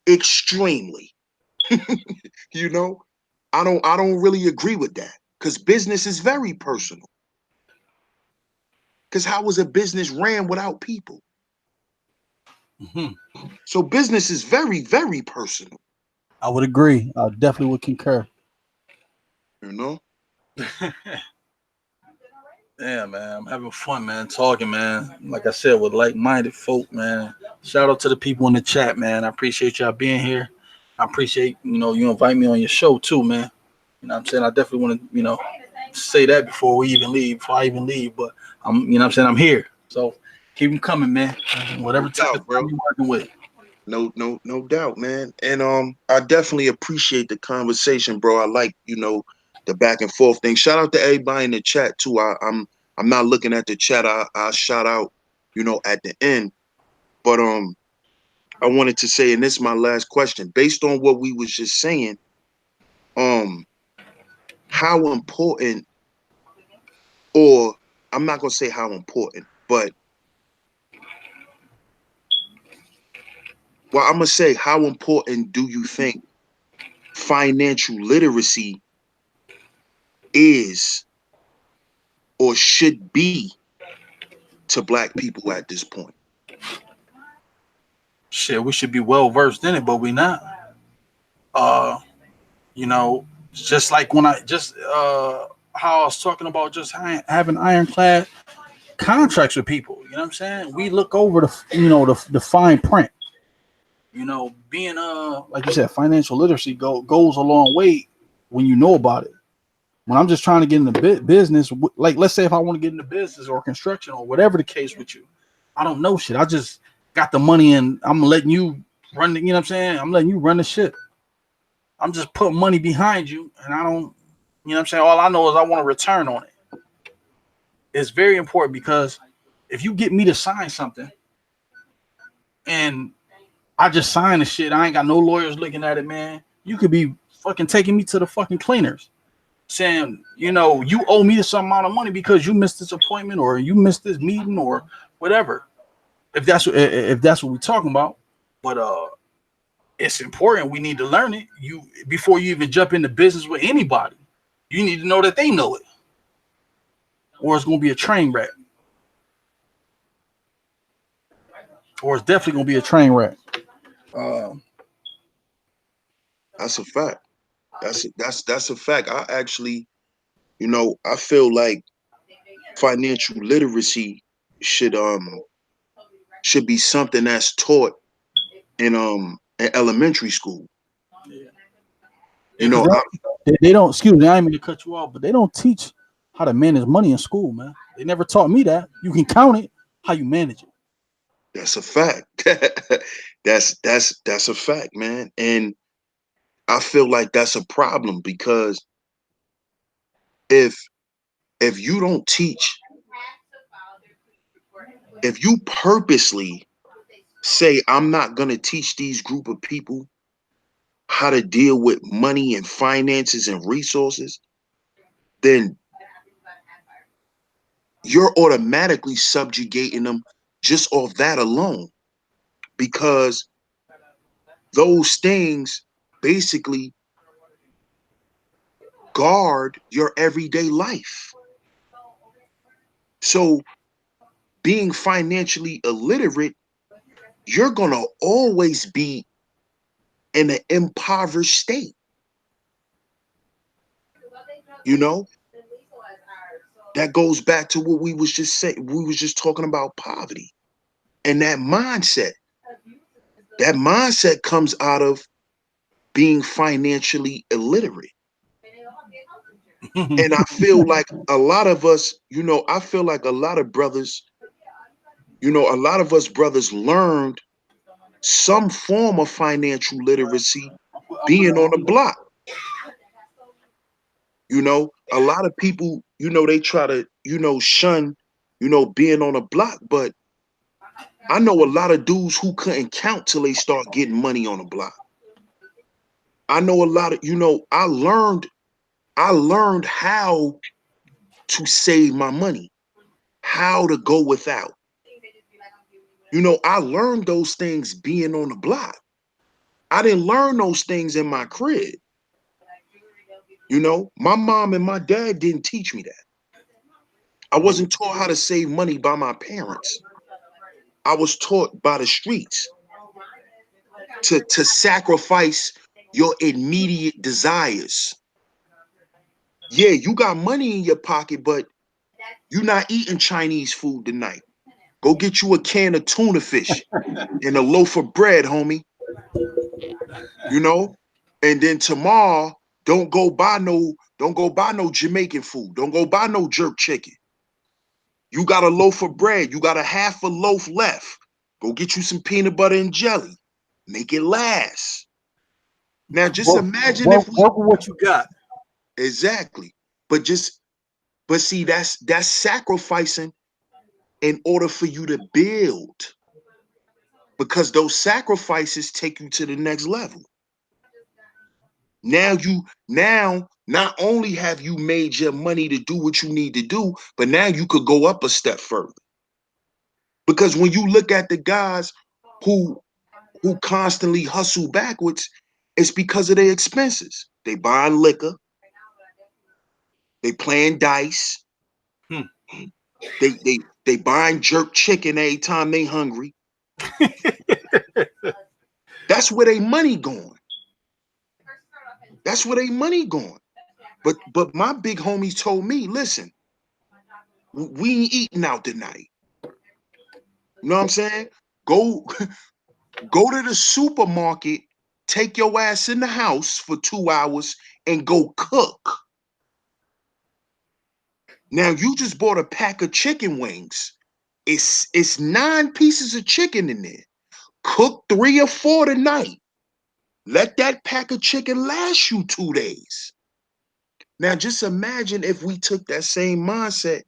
Extremely. You know? I don't really agree with that. Because business is very personal. Because how was a business ran without people? mm-hmm. So business is very, very personal. I would agree. I definitely would concur. You know? Yeah, man, I'm having fun, man, talking, man. Like I said, with like-minded folk, man. Shout out to the people in the chat, man. I appreciate y'all being here. I appreciate, you invite me on your show too, man. You know what I'm saying? I definitely want to, say that before I even leave. But I'm here. So keep them coming, man. No Whatever type of doubt, time bro. you're working with. No doubt, man. And I definitely appreciate the conversation, bro. I like, the back and forth thing. Shout out to everybody in the chat too. I'm not looking at the chat. I shout out, at the end. But I wanted to say, and this is my last question, based on what we was just saying, um, how important, or I'm not gonna say how important, but well, I'm gonna say how important do you think financial literacy is or should be to black people at this point? Shit, we should be well versed in it, but we not. Uh, you know, just like when I just how I was talking about just having ironclad contracts with people. You know what I'm saying? We look over the fine print. Being like you said, financial literacy goes a long way when you know about it. When I'm just trying to get into business, like let's say if I want to get into business or construction or whatever the case with you, I don't know shit. I just got the money and I'm letting you run. You know what I'm saying? I'm letting you run the shit. I'm just putting money behind you, and I don't. You know what I'm saying? All I know is I want a return on it. It's very important because if you get me to sign something and I just sign the shit, I ain't got no lawyers looking at it, man. You could be fucking taking me to the fucking cleaners, saying, you owe me some amount of money because you missed this appointment or you missed this meeting or whatever. If that's what we're talking about, but it's important. We need to learn it. You before you even jump into business with anybody, you need to know that they know it, or it's gonna be a train wreck, or it's definitely gonna be a train wreck. Um, That's a fact. That's a fact. I actually, I feel like financial literacy should should be something that's taught in elementary school. You because know, I, they don't. Excuse me, I didn't mean to cut you off, but they don't teach how to manage money in school, man. They never taught me that. You can count it, how you manage it. that's a fact. That's a fact, man. And I feel like that's a problem because if if you don't teach, if you purposely say I'm not going to teach these group of people how to deal with money and finances and resources, then you're automatically subjugating them just off that alone because those things basically guard your everyday life. So being financially illiterate, you're gonna always be in an impoverished state. You know, that goes back to what we was just saying. We was just talking about poverty and that mindset. That mindset comes out of being financially illiterate. And I feel like a lot of us, I feel like a lot of brothers, a lot of us brothers learned some form of financial literacy being on the block. A lot of people, they try to, shun, being on the block. But I know a lot of dudes who couldn't count till they start getting money on the block. I know a lot of, I learned how to save my money, how to go without. I learned those things being on the block. I didn't learn those things in my crib. My mom and my dad didn't teach me that. I wasn't taught how to save money by my parents. I was taught by the streets to sacrifice your immediate desires. Yeah, you got money in your pocket, but you're not eating Chinese food tonight. Go get you a can of tuna fish and a loaf of bread, homie. You know? And then tomorrow, don't go buy no Jamaican food. Don't go buy no jerk chicken. You got a loaf of bread. You got a half a loaf left. Go get you some peanut butter and jelly. Make it last. Now just imagine if we Work with what you got. exactly. But see, that's sacrificing in order for you to build. Because those sacrifices take you to the next level. Now not only have you made your money to do what you need to do, but now you could go up a step further. Because when you look at the guys who constantly hustle backwards, it's because of their expenses. They buying liquor, they playing dice, Hmm. they buying jerk chicken every time they hungry. That's where they money going. That's where they money going. But my big homies told me, listen, we ain't eating out tonight. You know what I'm saying? Go go to the supermarket, take your ass in the house for 2 hours and go cook. Now you just bought a pack of chicken wings. It's 9 pieces of chicken in there. Cook 3 or 4 tonight. Let that pack of chicken last you 2 days. Now just imagine if we took that same mindset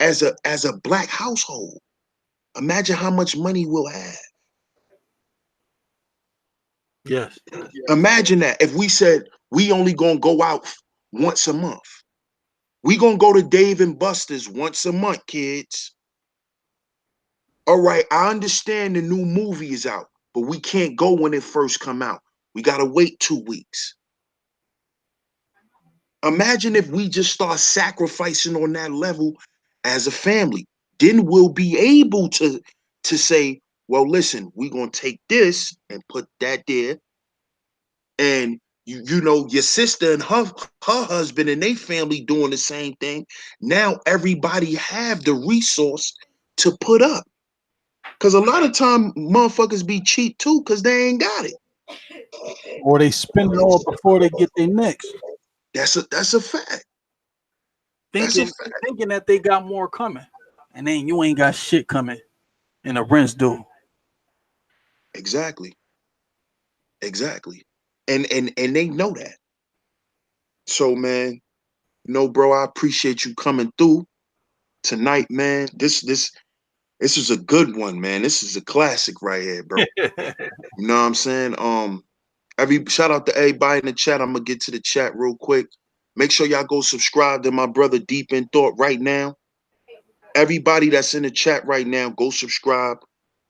as a black household. Imagine how much money we'll have. Yes. Imagine that if we said we only gonna go out once a month. We gonna go to Dave and Buster's once a month, kids. All right, I understand the new movie is out, but we can't go when it first come out. We gotta wait 2 weeks. Imagine if we just start sacrificing on that level as a family. Then we'll be able to say, well, listen, we're gonna take this and put that there. And your sister and her husband and their family doing the same thing. Now everybody have the resource to put up. Cause a lot of time motherfuckers be cheap too, cause they ain't got it. Or they spend it all before they get their next. That's a fact. That's a Thinking fact. thinking that they got more coming. And then you ain't got shit coming. And the rent's due. Exactly. Exactly. And they know that. So man, bro, I appreciate you coming through tonight, man. This is a good one, man. This is a classic right here, bro. You know what I'm saying? Every shout out to everybody in the chat. I'm gonna get to the chat real quick. Make sure y'all go subscribe to my brother Deep in Thought right now. Everybody that's in the chat right now, go subscribe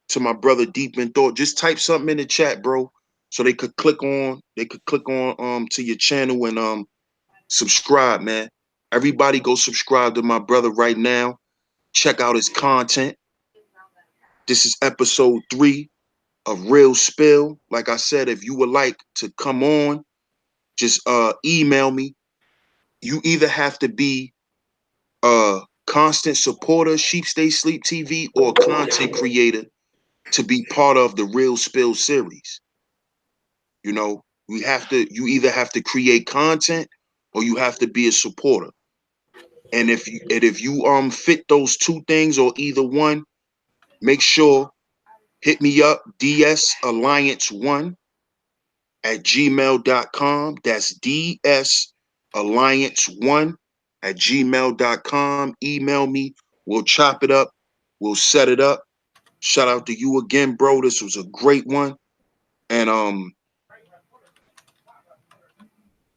to my brother Deep in Thought. Just type something in the chat, bro, so they could click on to your channel and subscribe, man. Everybody go subscribe to my brother right now. Check out his content. This is episode 3 of Real Spill. Like I said, if you would like to come on, just email me. You either have to be a constant supporter, Sheep Stay Sleep TV, or a content creator to be part of the Real Spill series. You know, you either have to create content or you have to be a supporter. And if you fit those two things or either one, make sure hit me up, dsalliance1@gmail.com. That's dsalliance1@gmail.com. Email me. We'll chop it up. We'll set it up. Shout out to you again, bro. This was a great one. And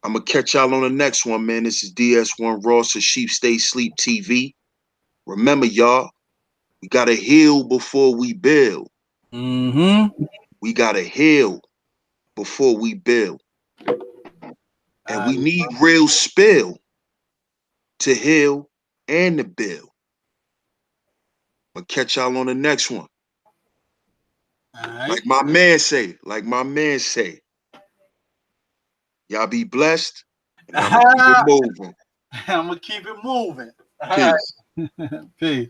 I'm gonna catch y'all on the next one, man. This is DS1 Ross of Sheep Stay Sleep TV. Remember, y'all, we gotta heal before we build. Mm-hmm. We gotta heal before we build. And we need real spill to heal and to build. I'll catch y'all on the next one. All right. Like my man say, y'all be blessed, and I'm gonna keep it I'm moving. gonna keep it moving. All Peace. right. Peace.